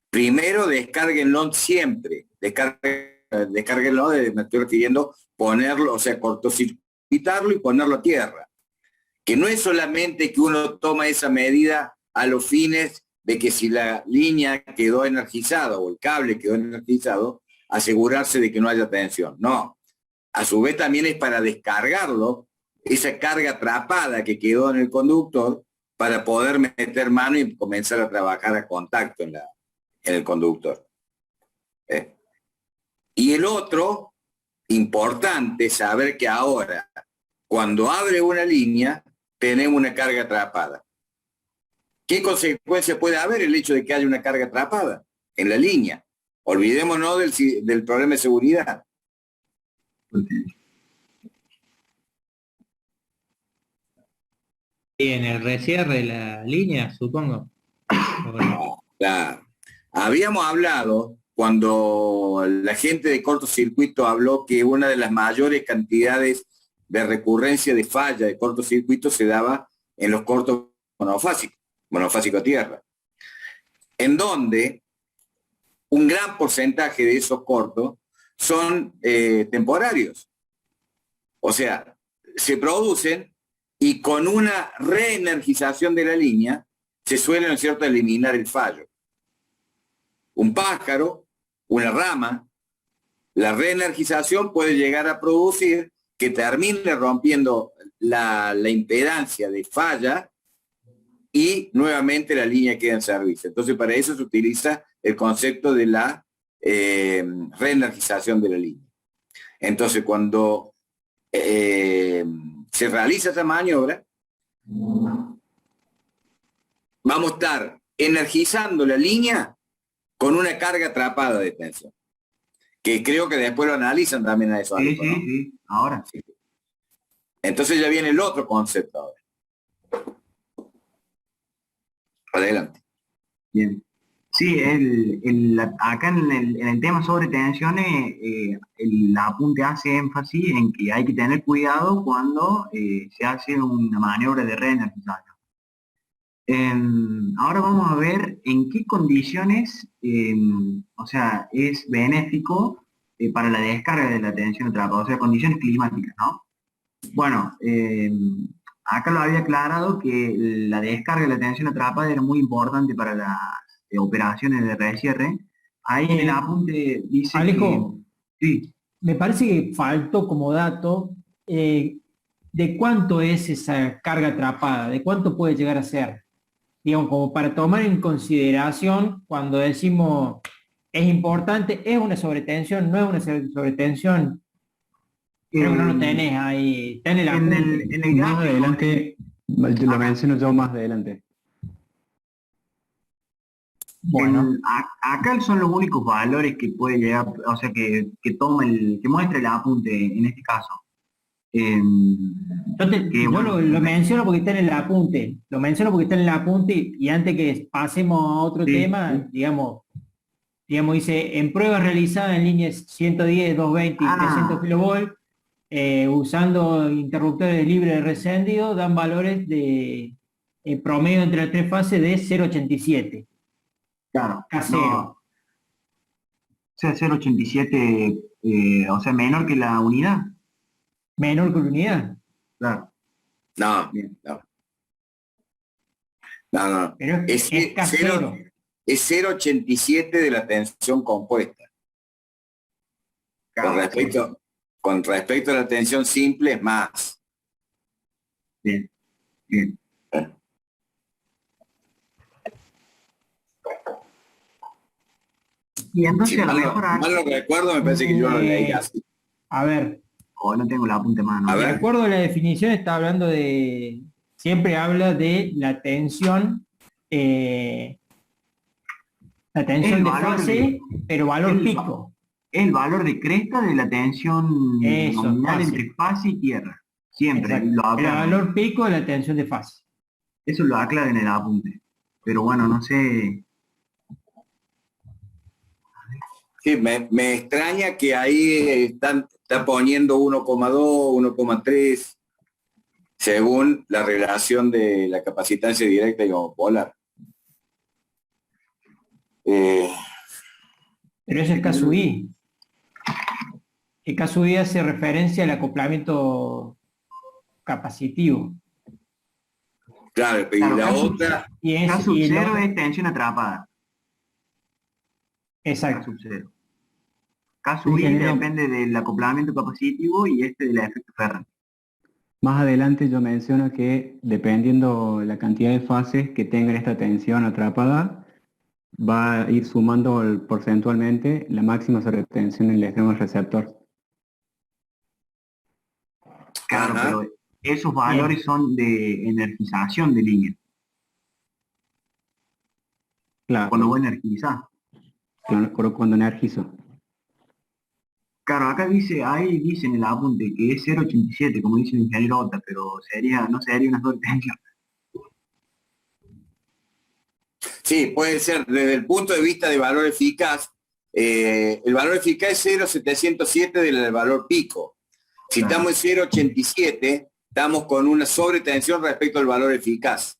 Primero descárguenlo siempre, descárguenlo, me estoy refiriendo ponerlo, o sea, cortocircuitarlo y ponerlo a tierra. Que no es solamente que uno toma esa medida a los fines de que si la línea quedó energizada o el cable quedó energizado, asegurarse de que no haya tensión. No, a su vez también es para descargarlo, esa carga atrapada que quedó en el conductor, para poder meter mano y comenzar a trabajar a contacto en el conductor. Y el otro, importante saber que ahora, cuando abre una línea, tenemos una carga atrapada. ¿Qué consecuencia puede haber el hecho de que haya una carga atrapada en la línea? Olvidémonos del problema de seguridad. Y en el recierre de la línea, supongo. Claro. Habíamos hablado, cuando la gente de cortocircuito habló, que una de las mayores cantidades de recurrencia de falla de cortocircuito se daba en los cortos monofásico a tierra, en donde un gran porcentaje de esos cortos son temporarios. O sea, se producen y con una reenergización de la línea se suele, ¿no es cierto?, eliminar el fallo. Un pájaro, una rama, la reenergización puede llegar a producir que termine rompiendo la impedancia de falla y nuevamente la línea queda en servicio. Entonces, para eso se utiliza el concepto de la reenergización de la línea. Entonces, cuando se realiza esa maniobra, vamos a estar energizando la línea con una carga atrapada de tensión, que creo que después lo analizan también a eso. Sí, ¿no? Sí, ahora. Sí. Entonces ya viene el otro concepto ahora. Adelante. Bien. Sí, acá en el tema sobre tensiones, el apunte hace énfasis en que hay que tener cuidado cuando se hace una maniobra de reenergización. Ahora vamos a ver en qué condiciones, o sea, es benéfico para la descarga de la tensión atrapada, o sea, condiciones climáticas, ¿no? Bueno, acá lo había aclarado que la descarga de la tensión atrapada era muy importante para las operaciones de recierre. Ahí en el apunte dice Alejo, que... Sí. me parece que faltó como dato de cuánto es esa carga atrapada, de cuánto puede llegar a ser. Digamos, como para tomar en consideración cuando decimos es importante, es una sobretensión, no es una sobretensión. Creo que no lo tenés ahí, está en el apunte. En el Más gráfico, adelante, lo menciono yo más adelante. Bueno, acá son los únicos valores que puede llegar, o sea, que muestra el apunte en este caso. yo lo menciono porque está en el apunte, lo menciono porque está en el apunte y antes que pasemos a otro tema, digamos, dice, en pruebas realizadas en líneas 110, 220 y 300 kilovolts, usando interruptores libres de recendido, dan valores de promedio entre las tres fases de 0,87. Claro. Casero. No, o sea, 0,87, o sea, menor que la unidad. Menor que la unidad. Claro. No, Bien. no. Pero es Es casero. Es 0,87 de la tensión compuesta. Claro, Con respecto a la tensión simple es más. Bien. Y entonces Si a lo mal mejor... lo recuerdo, me parece que yo lo leí así. A ver, o no tengo el apunte a mano. A De ver. acuerdo a la definición está hablando de, siempre habla de la tensión de El valor fase, pero valor el- pico. El valor de cresta de la tensión Eso, nominal fase. entre fase y tierra. Siempre, Exacto. lo El aclaran. valor pico de la tensión de fase. Eso lo aclara en el apunte. Pero bueno, no sé. Sí, me extraña que ahí está poniendo 1,2, 1,3, según la relación de la capacitancia directa y polar. Pero ese es caso I. El caso I hace referencia al acoplamiento capacitivo. Claro, y Claro, la caso- otra, Y es, K sub y el 0 otro- es tensión atrapada. K exacto. sub 0. K sub I Ingeniero. depende del acoplamiento capacitivo y este del efecto Ferran. Más adelante yo menciono que dependiendo la cantidad de fases que tenga esta tensión atrapada, va a ir sumando porcentualmente la máxima sobretensión en el extremo receptor. Claro, Ajá. pero esos valores son de energización de línea. Claro, Cuando vos energizás. cuando energizo. Claro, acá dice, ahí dice en el apunte que es 0,87, como dice el ingeniero Ota, pero no sería una sobretensión. sí, puede ser desde el punto de vista de valor eficaz. El valor eficaz es 0,707 del valor pico. Si Claro. estamos en 0,87, estamos con una sobretensión respecto al valor eficaz.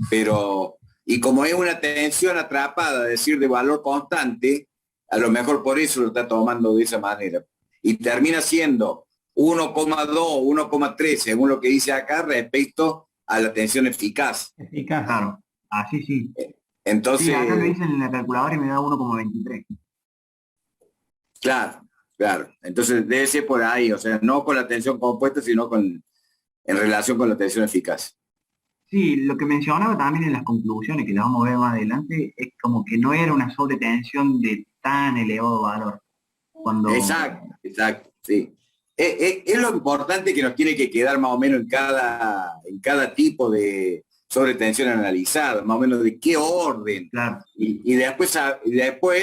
Pero, y como es una tensión atrapada, es decir, de valor constante, a lo mejor por eso lo está tomando de esa manera. Y termina siendo 1,2, 1,3, según lo que dice acá, respecto a la tensión eficaz. Eficaz. Claro, así sí. Entonces, Sí, acá lo dicen en la calculadora y me da 1,23. claro, claro. Entonces debe ser por ahí, o sea, no con la tensión compuesta, sino en relación con la tensión eficaz. Sí, lo que mencionaba también en las conclusiones, que las vamos a ver más adelante, es como que no era una sobretensión de tan elevado valor. Cuando, Exacto, sí. Es lo importante que nos tiene que quedar más o menos en cada tipo de sobretensión analizada, más o menos de qué orden. claro, Y después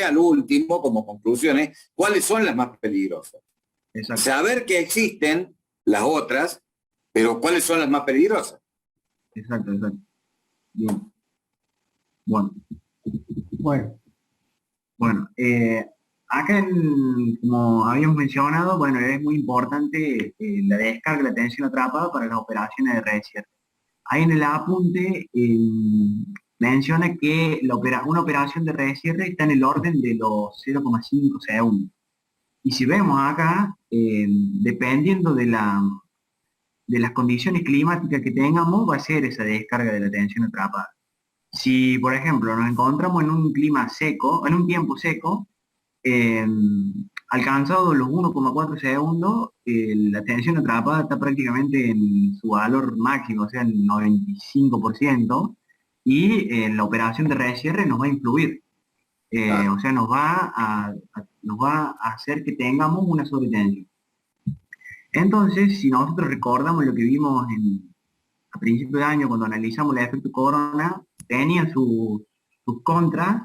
al último, como conclusiones, ¿cuáles son las más peligrosas? exacto. Saber que existen las otras, pero ¿cuáles son las más peligrosas? Exacto. Bien. Bueno, acá como habíamos mencionado, bueno, es muy importante la descarga de la tensión atrapada para las operaciones de recierre. Ahí en el apunte menciona que una operación de recierre está en el orden de los 0,5 segundos. Y si vemos acá, dependiendo de las condiciones climáticas que tengamos, va a ser esa descarga de la tensión atrapada. Si, por ejemplo, nos encontramos en un clima seco, en un tiempo seco, alcanzado los 1,4 segundos, la tensión atrapada está prácticamente en su valor máximo, o sea, el 95%, y la operación de recierre nos va a influir. Claro. O sea, nos va a hacer que tengamos una sobretensión. Entonces, si nosotros recordamos lo que vimos a principio de año cuando analizamos el efecto corona, tenía sus contras,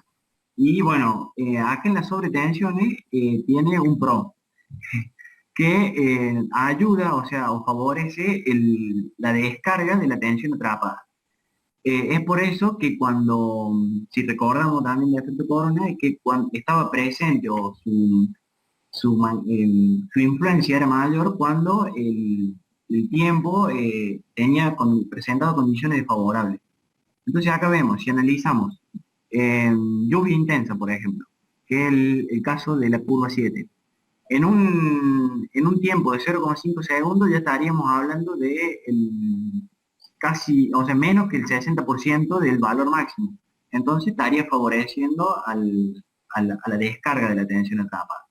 y bueno, acá en las sobretensiones tiene un pro, que ayuda, o sea, o favorece la descarga de la tensión atrapada. Es por eso que si recordamos también el efecto corona, es que cuando estaba presente o su influencia era mayor cuando el tiempo tenía presentado condiciones desfavorables. Entonces acá vemos, si analizamos lluvia intensa, por ejemplo, que es el caso de la curva 7. En un tiempo de 0,5 segundos ya estaríamos hablando de casi, o sea, menos que el 60% del valor máximo. Entonces estaría favoreciendo a la descarga de la tensión atrapada.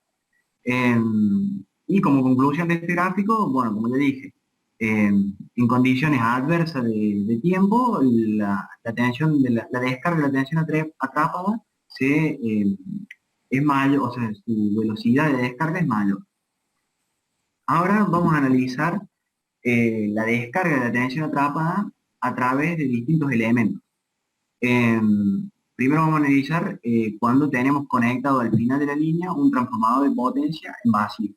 Y como conclusión de este gráfico, bueno, como ya dije, en condiciones adversas de tiempo, la descarga de la tensión atrapada es mayor, o sea, su velocidad de descarga es mayor. Ahora vamos a analizar la descarga de la tensión atrapada a través de distintos elementos. Primero vamos a analizar cuando tenemos conectado al final de la línea un transformador de potencia en vacío.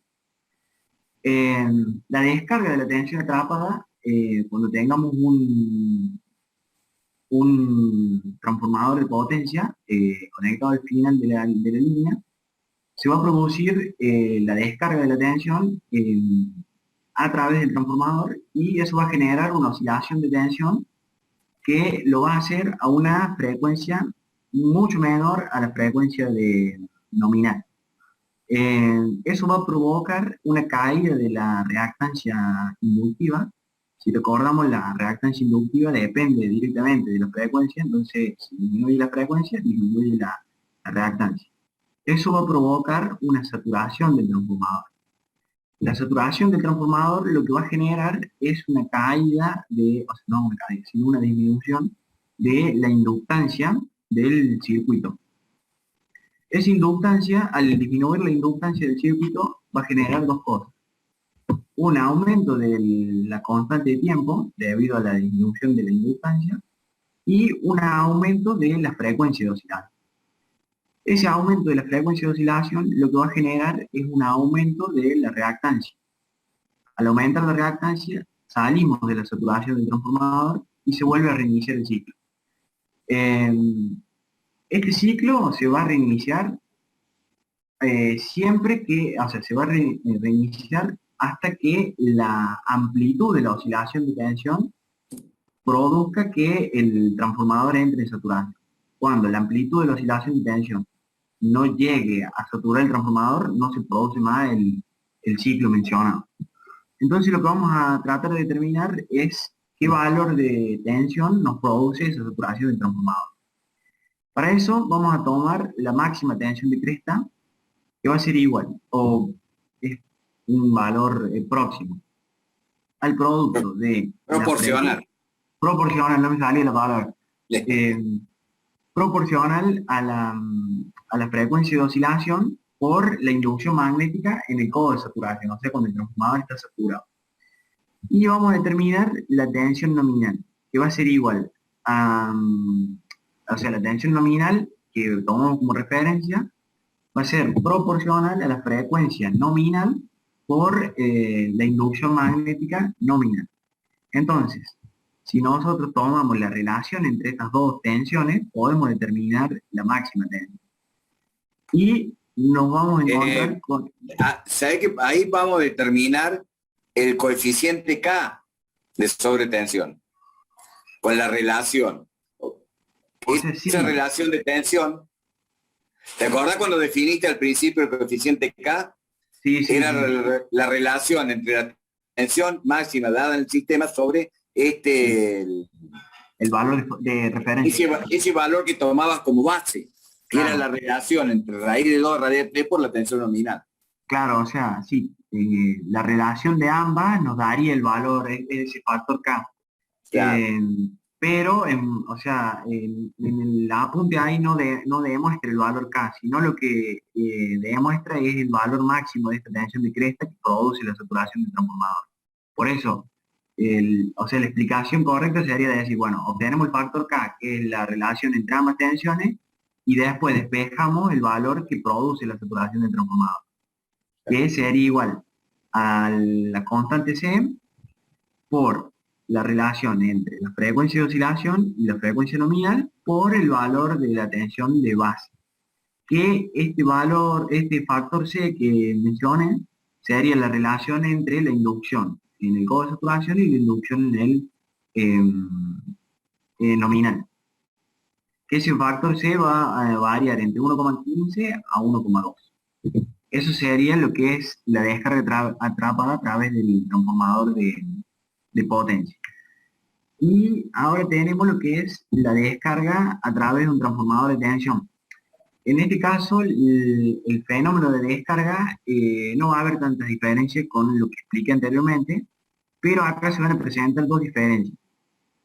La descarga de la tensión atrapada, cuando tengamos un transformador de potencia conectado al final de la línea, se va a producir la descarga de la tensión a través del transformador, y eso va a generar una oscilación de tensión que lo va a hacer a una frecuencia mucho menor a la frecuencia nominal. Eso va a provocar una caída de la reactancia inductiva. Si recordamos, la reactancia inductiva depende directamente de la frecuencia, entonces si disminuye la frecuencia, disminuye la reactancia. Eso va a provocar una saturación del transformador. La saturación del transformador lo que va a generar es una caída no una caída, sino una disminución de la inductancia del circuito. Esa inductancia, al disminuir la inductancia del circuito, va a generar dos cosas. Un aumento de la constante de tiempo, debido a la disminución de la inductancia, y un aumento de la frecuencia de oscilación. Ese aumento de la frecuencia de oscilación lo que va a generar es un aumento de la reactancia. Al aumentar la reactancia, salimos de la saturación del transformador y se vuelve a reiniciar el ciclo. Este ciclo se va a reiniciar siempre que, se va a reiniciar hasta que la amplitud de la oscilación de tensión produzca que el transformador entre en saturación. Cuando la amplitud de la oscilación de tensión no llegue a saturar el transformador, no se produce más el ciclo mencionado. Entonces lo que vamos a tratar de determinar es qué valor de tensión nos produce esa saturación del transformador. Para eso vamos a tomar la máxima tensión de cresta, que va a ser igual, o es un valor próximo, al producto de... Proporcional. Proporcional, no me salía la palabra. Proporcional a la frecuencia de oscilación por la inducción magnética en el codo de saturación, o sea, cuando el transformador está saturado. Y vamos a determinar la tensión nominal, que va a ser igual a, la tensión nominal que tomamos como referencia, va a ser proporcional a la frecuencia nominal por la inducción magnética nominal. Entonces, si nosotros tomamos la relación entre estas dos tensiones, podemos determinar la máxima tensión. Y nos vamos a encontrar con... ¿Sabe que ahí vamos a determinar el coeficiente K de sobretensión? Con la relación. Esa relación de tensión, ¿te acordás cuando definiste al principio el coeficiente K? Sí, Era la relación entre la tensión máxima dada en el sistema sobre el valor de referencia. Ese valor que tomabas como base, que era la relación entre raíz de 2 raíz de 3 por la tensión nominal. Claro, o sea, sí, la relación de ambas nos daría el valor, ese factor K. Claro. Pero, en el apunte ahí no demuestra el valor K, sino lo que demuestra es el valor máximo de esta tensión de cresta que produce la saturación del transformador. Por eso, la explicación correcta sería decir, bueno, obtenemos el factor K, que es la relación entre ambas tensiones, y después despejamos el valor que produce la saturación del transformador, que sería igual a la constante C por la relación entre la frecuencia de oscilación y la frecuencia nominal por el valor de la tensión de base. Que este factor C que mencioné, sería la relación entre la inducción en el codo de saturación y la inducción en el nominal. Que ese factor C va a variar entre 1,15 a 1,2. Eso sería lo que es la descarga atrapada a través del transformador de potencia. Y ahora tenemos lo que es la descarga a través de un transformador de tensión. En este caso, el fenómeno de descarga no va a haber tantas diferencias con lo que expliqué anteriormente, pero acá se van a presentar dos diferencias.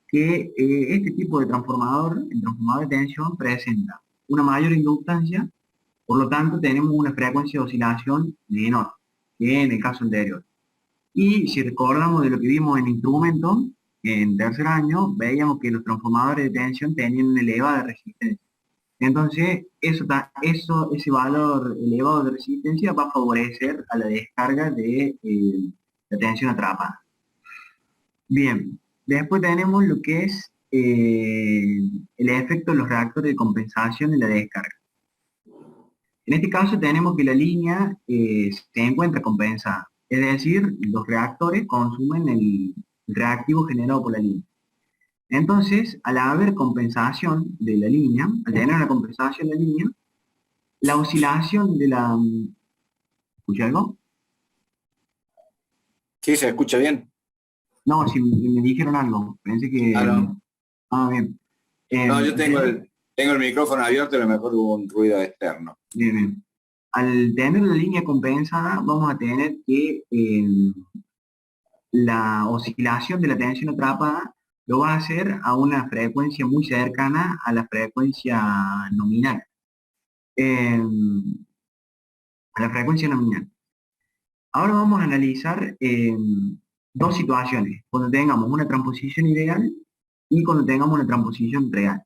Que este tipo de transformador, el transformador de tensión, presenta una mayor inductancia, por lo tanto tenemos una frecuencia de oscilación menor que en el caso anterior. Y si recordamos de lo que vimos en instrumento, en tercer año, veíamos que los transformadores de tensión tenían una elevada resistencia. Entonces, ese valor elevado de resistencia va a favorecer a la descarga de la tensión atrapada. Bien, después tenemos lo que es el efecto de los reactores de compensación en la descarga. En este caso tenemos que la línea se encuentra compensada, es decir, los reactores consumen el reactivo generado por la línea. Entonces, al haber compensación de la línea, al tener una compensación de la línea, la oscilación de la... ¿Escucha algo? Sí, se escucha bien. No, si me dijeron algo, pensé que... No. Ah, bien. No, yo tengo el micrófono abierto y a lo mejor hubo un ruido externo. Bien, bien. Al tener la línea compensada, vamos a tener que la oscilación de la tensión atrapada lo va a hacer a una frecuencia muy cercana a la frecuencia nominal. A la frecuencia nominal. Ahora vamos a analizar dos situaciones, cuando tengamos una transposición ideal y cuando tengamos una transposición real.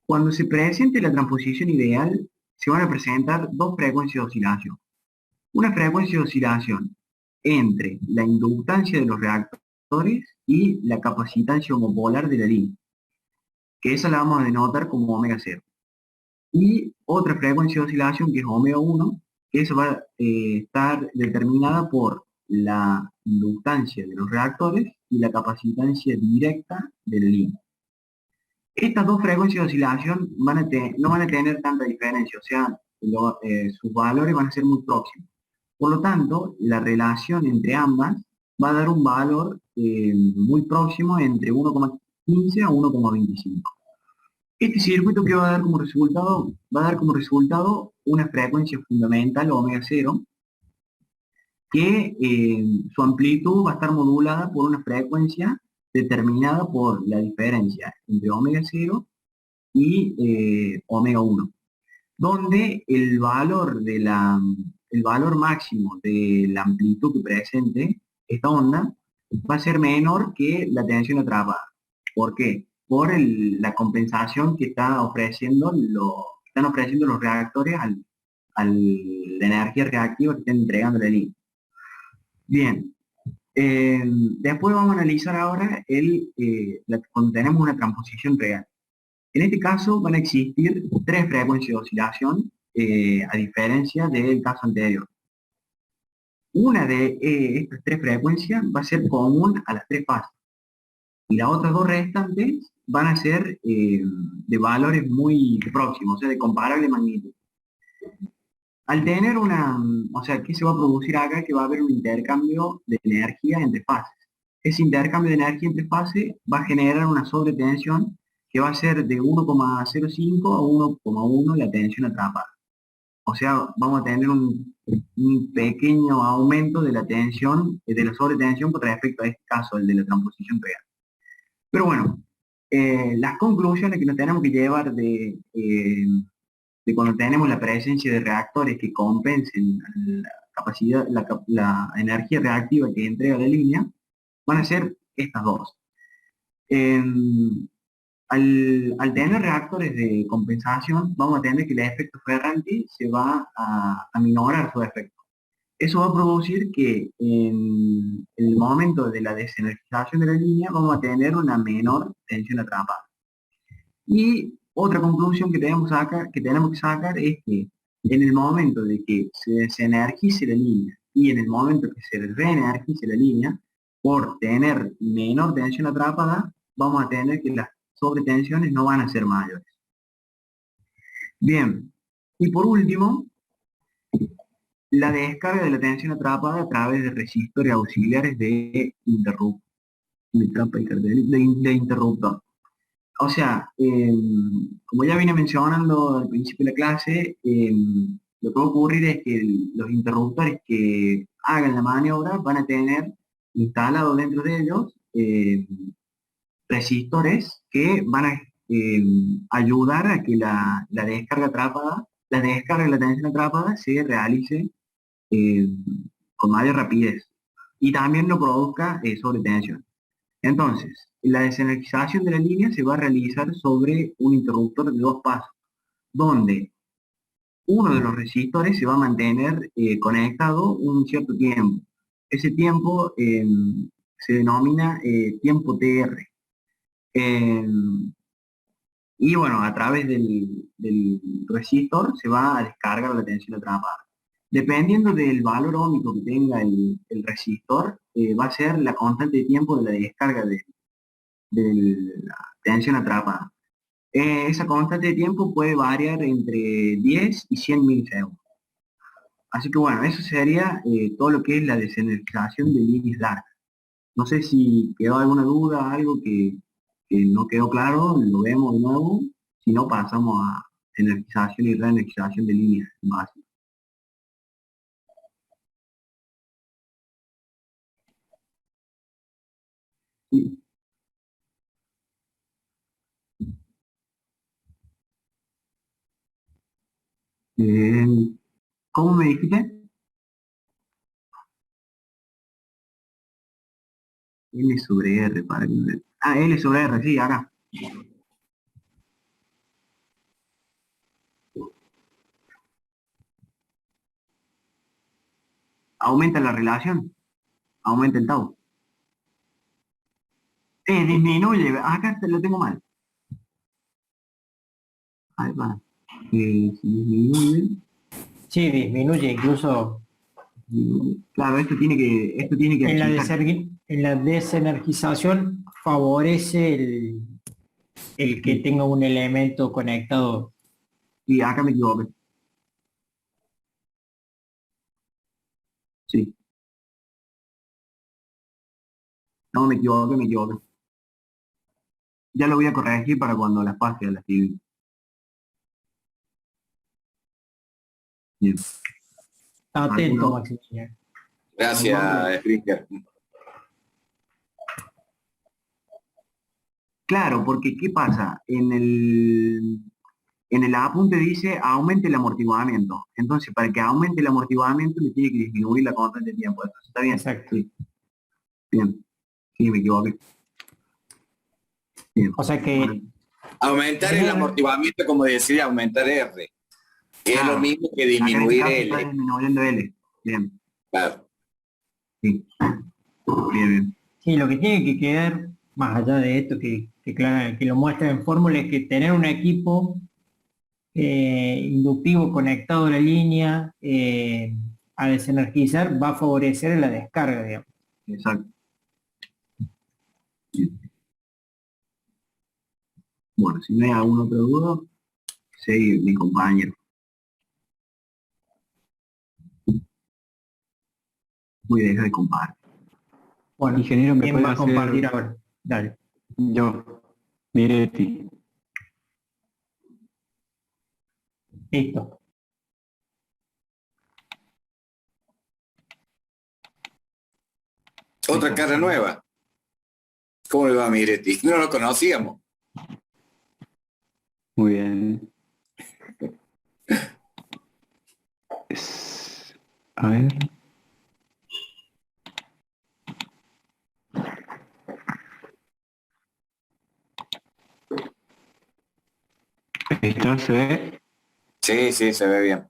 Cuando se presente la transposición ideal, se van a presentar dos frecuencias de oscilación. Una frecuencia de oscilación entre la inductancia de los reactores y la capacitancia homopolar de la línea, que esa la vamos a denotar como omega 0. Y otra frecuencia de oscilación que es omega 1, que esa va a estar determinada por la inductancia de los reactores y la capacitancia directa de la línea. Estas dos frecuencias de oscilación no van a tener tanta diferencia, o sea, sus valores van a ser muy próximos. Por lo tanto, la relación entre ambas va a dar un valor muy próximo entre 1,15 a 1,25. Este circuito que va a dar como resultado, una frecuencia fundamental omega 0, que su amplitud va a estar modulada por una frecuencia determinada por la diferencia entre omega 0 y omega 1, donde el valor máximo de la amplitud que presente esta onda va a ser menor que la tensión atrapada. ¿Por qué? Por la compensación que están ofreciendo los reactores a la energía reactiva que están entregando la línea. Bien, después vamos a analizar ahora cuando tenemos una transposición real. En este caso van a existir tres frecuencias de oscilación, a diferencia del caso anterior. Una de estas tres frecuencias va a ser común a las tres fases, y las otras dos restantes van a ser de valores muy próximos, o sea, de comparable magnitud. Al tener ¿qué se va a producir acá? Que va a haber un intercambio de energía entre fases. Ese intercambio de energía entre fases va a generar una sobretensión que va a ser de 1,05 a 1,1 la tensión atrapada. O sea, vamos a tener un pequeño aumento de la tensión, de la sobretensión con respecto a este caso, el de la transposición real. Pero bueno, las conclusiones que nos tenemos que llevar de cuando tenemos la presencia de reactores que compensen la capacidad, la energía reactiva que entrega la línea, van a ser estas dos. Al tener reactores de compensación, vamos a tener que el efecto Ferranti se va a aminorar su efecto. Eso va a producir que en el momento de la desenergización de la línea vamos a tener una menor tensión atrapada. Y otra conclusión que tenemos que sacar es que en el momento de que se desenergice la línea y en el momento que se reenergice la línea, por tener menor tensión atrapada, vamos a tener que las sobretensiones no van a ser mayores. Bien, y por último, la descarga de la tensión atrapada a través de resistores auxiliares de interruptor. O sea, como ya vine mencionando al principio de la clase, lo que va a ocurrir es que los interruptores que hagan la maniobra van a tener instalados dentro de ellos resistores que van a ayudar a que la descarga de la tensión atrapada se realice con mayor rapidez. y también no produzca sobretensión. Entonces, la desenergización de la línea se va a realizar sobre un interruptor de 2 pasos, donde uno de los resistores se va a mantener conectado un cierto tiempo. Ese tiempo se denomina tiempo TR. Y bueno, a través del resistor se va a descargar la tensión atrapada. Dependiendo del valor ómico que tenga el resistor, va a ser la constante de tiempo de la descarga de la tensión atrapada. Esa constante de tiempo puede variar entre 10 y 100 milisegundos. Así que bueno, eso sería todo lo que es la desenergización de líneas largas. No sé si quedó alguna duda, algo que no quedó claro, lo vemos de nuevo. Si no, pasamos a energización y reenergización de líneas básicas. Sí. ¿Cómo me dijiste? L sobre R, para que me... Ah, L sobre R, sí, acá. Aumenta la relación, aumenta el tau. Disminuye, acá lo tengo mal. Ahí va. Si disminuye, Sí, disminuye incluso claro, esto tiene que en achicar. en la desenergización favorece el que tenga un elemento conectado. Sí, acá me equivoqué. Sí. No, me equivoqué, me equivoqué. Ya lo voy a corregir para cuando las pase a las civil. Bien. Atento, ¿Alguno? Maximiliano. Gracias, Springer. Claro, porque ¿qué pasa? En el apunte dice aumente el amortiguamiento. Entonces, para que aumente el amortiguamiento, me tiene que disminuir la constante de tiempo. Entonces, ¿está bien? Exacto. Sí. Bien. Sí, me equivoqué. Bien. O sea que Bueno, Aumentar el amortiguamiento, como decía, aumentar R, que es claro. lo mismo que Acá en este disminuir caso está L. disminuyendo L. Bien. Claro. Sí. Bien, bien. sí, lo que tiene que quedar, más allá de esto, que lo muestra en fórmula, es que tener un equipo inductivo conectado a la línea a desenergizar va a favorecer la descarga, digamos. Exacto. Bien. Bueno, si no hay alguna otra duda, sigue mi compañero. Voy a dejar de compartir. Bueno, Ingeniero, ¿me ¿quién puede va a compartir hacer ahora? Dale, yo? Miretti. listo. Otra cara nueva. ¿Cómo le va a Miretti? No lo conocíamos. Muy bien. A ver. ¿Esto se ve? Sí, sí, se ve bien.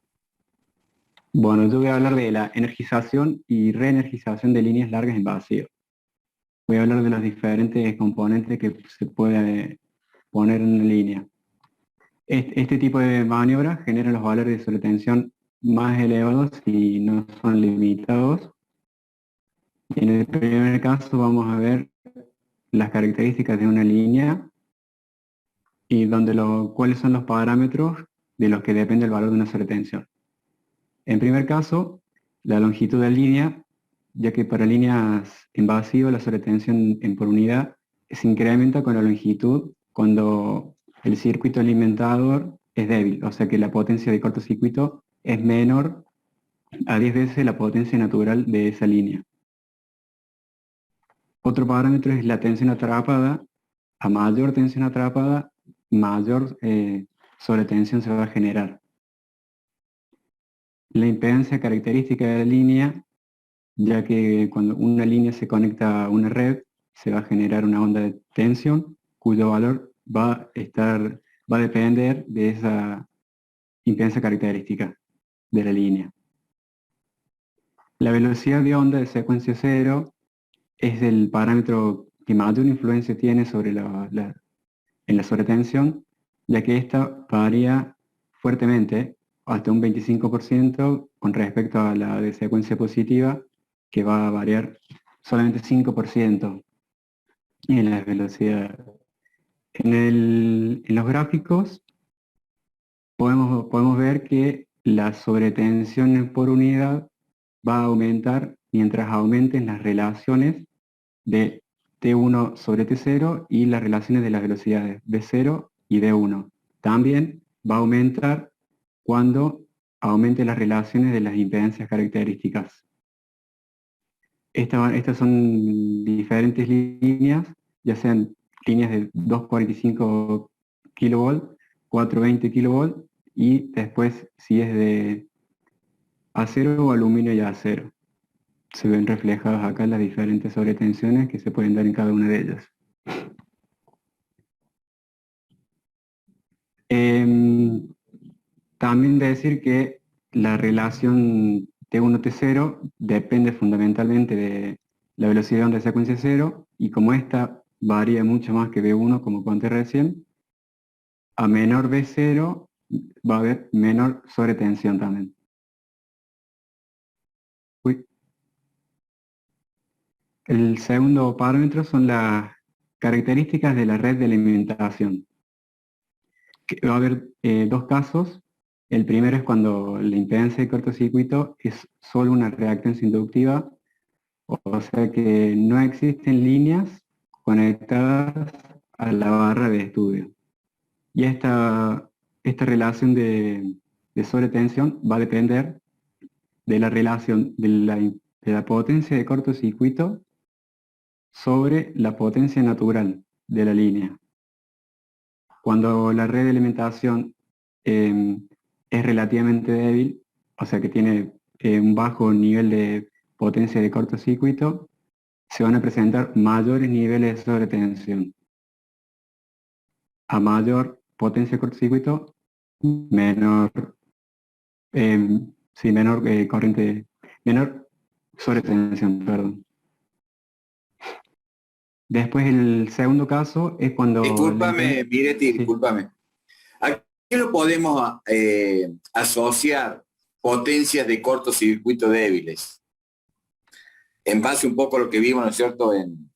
Bueno, yo voy a hablar de la energización y reenergización de líneas largas en vacío. Voy a hablar de los diferentes componentes que se puede poner en una línea. Este tipo de maniobra genera los valores de sobretensión más elevados y no son limitados. Y en el primer caso vamos a ver las características de una línea y cuáles son los parámetros de los que depende el valor de una sobretensión. En primer caso, la longitud de línea, ya que para líneas en vacío la sobretensión por unidad se incrementa con la longitud cuando el circuito alimentador es débil, o sea que la potencia de cortocircuito es menor a 10 veces la potencia natural de esa línea. Otro parámetro es la tensión atrapada. A mayor tensión atrapada, mayor sobretensión se va a generar. La impedancia característica de la línea ya que cuando una línea se conecta a una red, se va a generar una onda de tensión, cuyo valor va a depender de esa impedancia característica de la línea. La velocidad de onda de secuencia cero es el parámetro que mayor influencia tiene sobre en la sobretensión, ya que esta varía fuertemente, hasta un 25% con respecto a la de secuencia positiva, que va a variar solamente 5% en la velocidad. En los gráficos podemos ver que la sobretensión por unidad va a aumentar mientras aumenten las relaciones de T1 sobre T0 y las relaciones de las velocidades V0 y V1. También va a aumentar cuando aumente las relaciones de las impedancias características. Estas son diferentes líneas, ya sean líneas de 245 kV, 420 kV y después si es de acero o aluminio y acero. Se ven reflejadas acá las diferentes sobretensiones que se pueden dar en cada una de ellas. También decir que la relación T1-T0 depende fundamentalmente de la velocidad de onda de secuencia cero, y como esta varía mucho más que V1, como conté recién, a menor V0 va a haber menor sobretensión también. El segundo parámetro son las características de la red de alimentación. Va a haber dos casos. El primero es cuando la impedancia de cortocircuito es solo una reactancia inductiva, o sea que no existen líneas conectadas a la barra de estudio. Y esta relación de sobretensión va a depender de la relación de la potencia de cortocircuito sobre la potencia natural de la línea. Cuando la red de alimentación es relativamente débil, o sea que tiene un bajo nivel de potencia de cortocircuito, se van a presentar mayores niveles de sobretensión. A mayor potencia de cortocircuito, menor sobretensión, perdón. Después el segundo caso es cuando... Discúlpame, Miretti, Sí. discúlpame. ¿A qué lo podemos asociar potencias de cortocircuito débiles? En base un poco a lo que vimos, ¿no es cierto?, en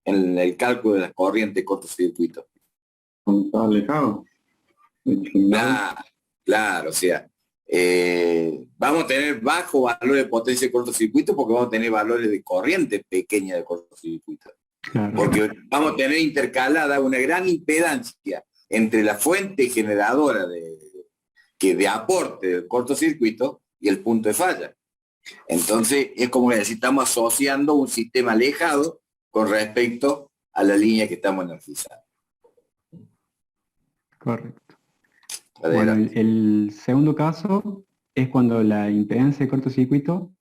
el cálculo de las corrientes de cortocircuito. Está alejado. Claro, o sea, vamos a tener bajo valor de potencia de cortocircuito porque vamos a tener valores de corriente pequeña de cortocircuito. Claro. Porque vamos a tener intercalada una gran impedancia entre la fuente generadora de aporte del cortocircuito y el punto de falla. Entonces es como que estamos asociando un sistema alejado con respecto a la línea que estamos energizando. Correcto. Adelante. Bueno, el segundo caso es cuando la impedancia de cortocircuito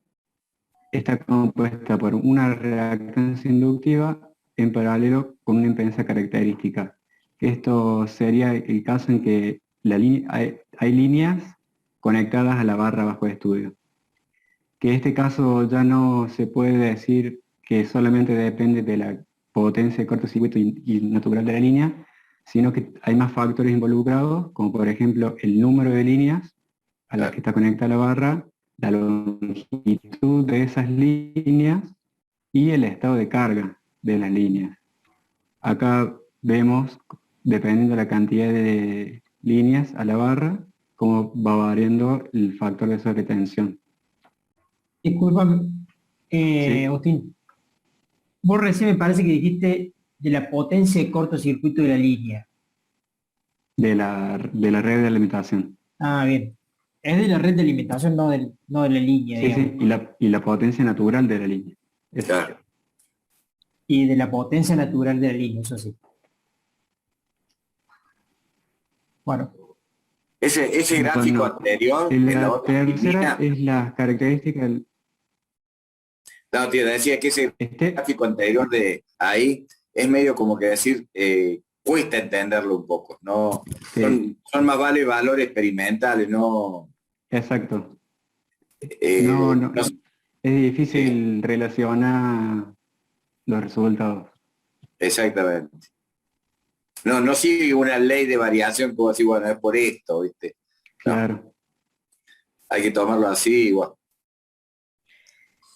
está compuesta por una reactancia inductiva en paralelo con una impedancia característica. Esto sería el caso en que hay líneas conectadas a la barra bajo estudio. Que en este caso ya no se puede decir que solamente depende de la potencia de cortocircuito y natural de la línea, sino que hay más factores involucrados, como por ejemplo el número de líneas a las que está conectada la barra, la longitud de esas líneas y el estado de carga de las líneas. Acá vemos, dependiendo de la cantidad de líneas a la barra, cómo va variando el factor de sobretensión. Disculpame, Sí. Agustín. Vos recién me parece que dijiste de la potencia de cortocircuito de la línea. De la red de alimentación. Ah, bien. Es de la red de alimentación, no de la línea, Sí, digamos. sí, y la potencia natural de la línea. Eso. Claro. Y de la potencia natural de la línea, eso sí. Bueno, Ese gráfico Bueno, anterior, en la La otra tercera línea, es la característica No, tío, decía que ese Este, gráfico anterior de ahí es medio como que decir, cuesta entenderlo un poco, ¿no? sí, Son más vale valores experimentales, no, exacto. eh, No, no, no- es difícil relacionar los resultados. exactamente. No, no sigue una ley de variación como así, bueno, es por esto, ¿viste? No, Claro. hay que tomarlo así, bueno,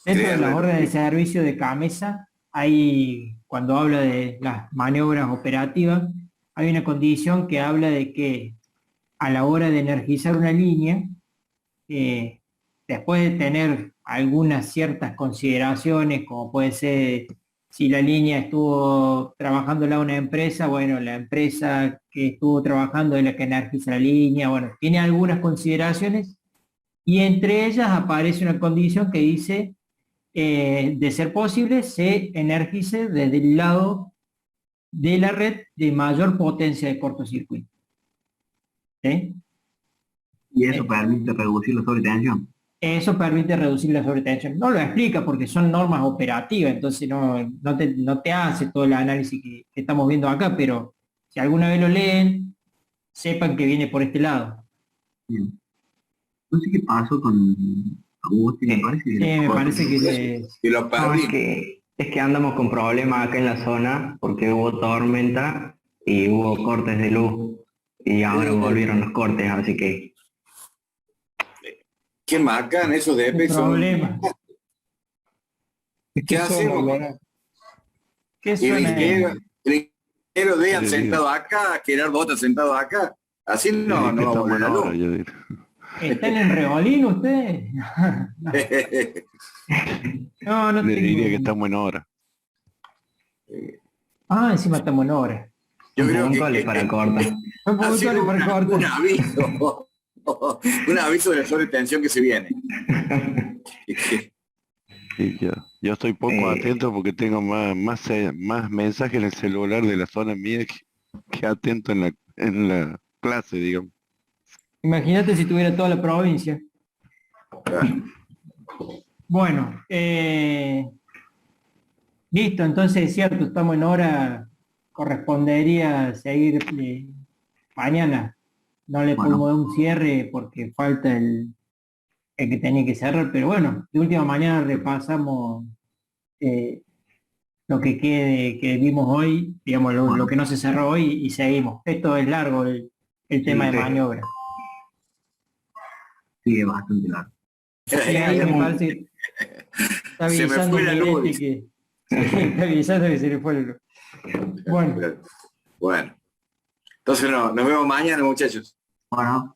Dentro de las creerle. órdenes de servicio de CAMESA, hay, cuando habla de las maniobras operativas, hay una condición que habla de que a la hora de energizar una línea, eh, después de tener algunas ciertas consideraciones, como puede ser si la línea estuvo trabajándola una empresa, bueno, la empresa que estuvo trabajando es la que energiza la línea, bueno, tiene algunas consideraciones y entre ellas aparece una condición que dice, de ser posible, se energice desde el lado de la red de mayor potencia de cortocircuito. ¿Sí? Y eso permite reducir la sobretensión. Eso permite reducir la sobretensión. No lo explica porque son normas operativas, entonces no te hace todo el análisis que estamos viendo acá, pero si alguna vez lo leen, sepan que viene por este lado. Bien. No sé qué pasó con Agustín, me parece Sí, que me parece que Y los No, perdí. es que andamos con problemas acá en la zona porque hubo tormenta y hubo cortes de luz y ahora volvieron los cortes, así que Qué macán esos de el EPE son. problema. ¿Qué hacemos? ¿Qué El suena? ingeniero Dean Sí, sentado acá, Gerardo Otto sentado acá. Así Yo no, diría que no va a estamos volver en la hora, luz. yo diría. ¿Están en Reolín ustedes? No, no Le diría que tengo. estamos en hora. Ah, encima estamos en hora. Yo un creo que puntuales para cortar. No ha puedo sido para un cortar. aviso. Un aviso de la sobretensión que se viene. Y yo estoy poco atento porque tengo más mensajes en el celular de la zona mía que atento en la clase, digamos. Imagínate si tuviera toda la provincia. Bueno, listo, entonces es cierto, estamos en hora, correspondería seguir mañana. No le Bueno. podemos dar un cierre porque falta el que tenía que cerrar, pero bueno, de última mañana repasamos lo que quede, que vimos hoy, digamos, lo que no se cerró hoy y seguimos. Esto es largo el tema de sí. maniobra. sí, es bastante largo. Y ahí me parece que está Se me avisando fue la luz. Miretti que sí, está avisando que se le fue la luz. Bueno. Bueno. Entonces nos vemos mañana, muchachos. Bueno,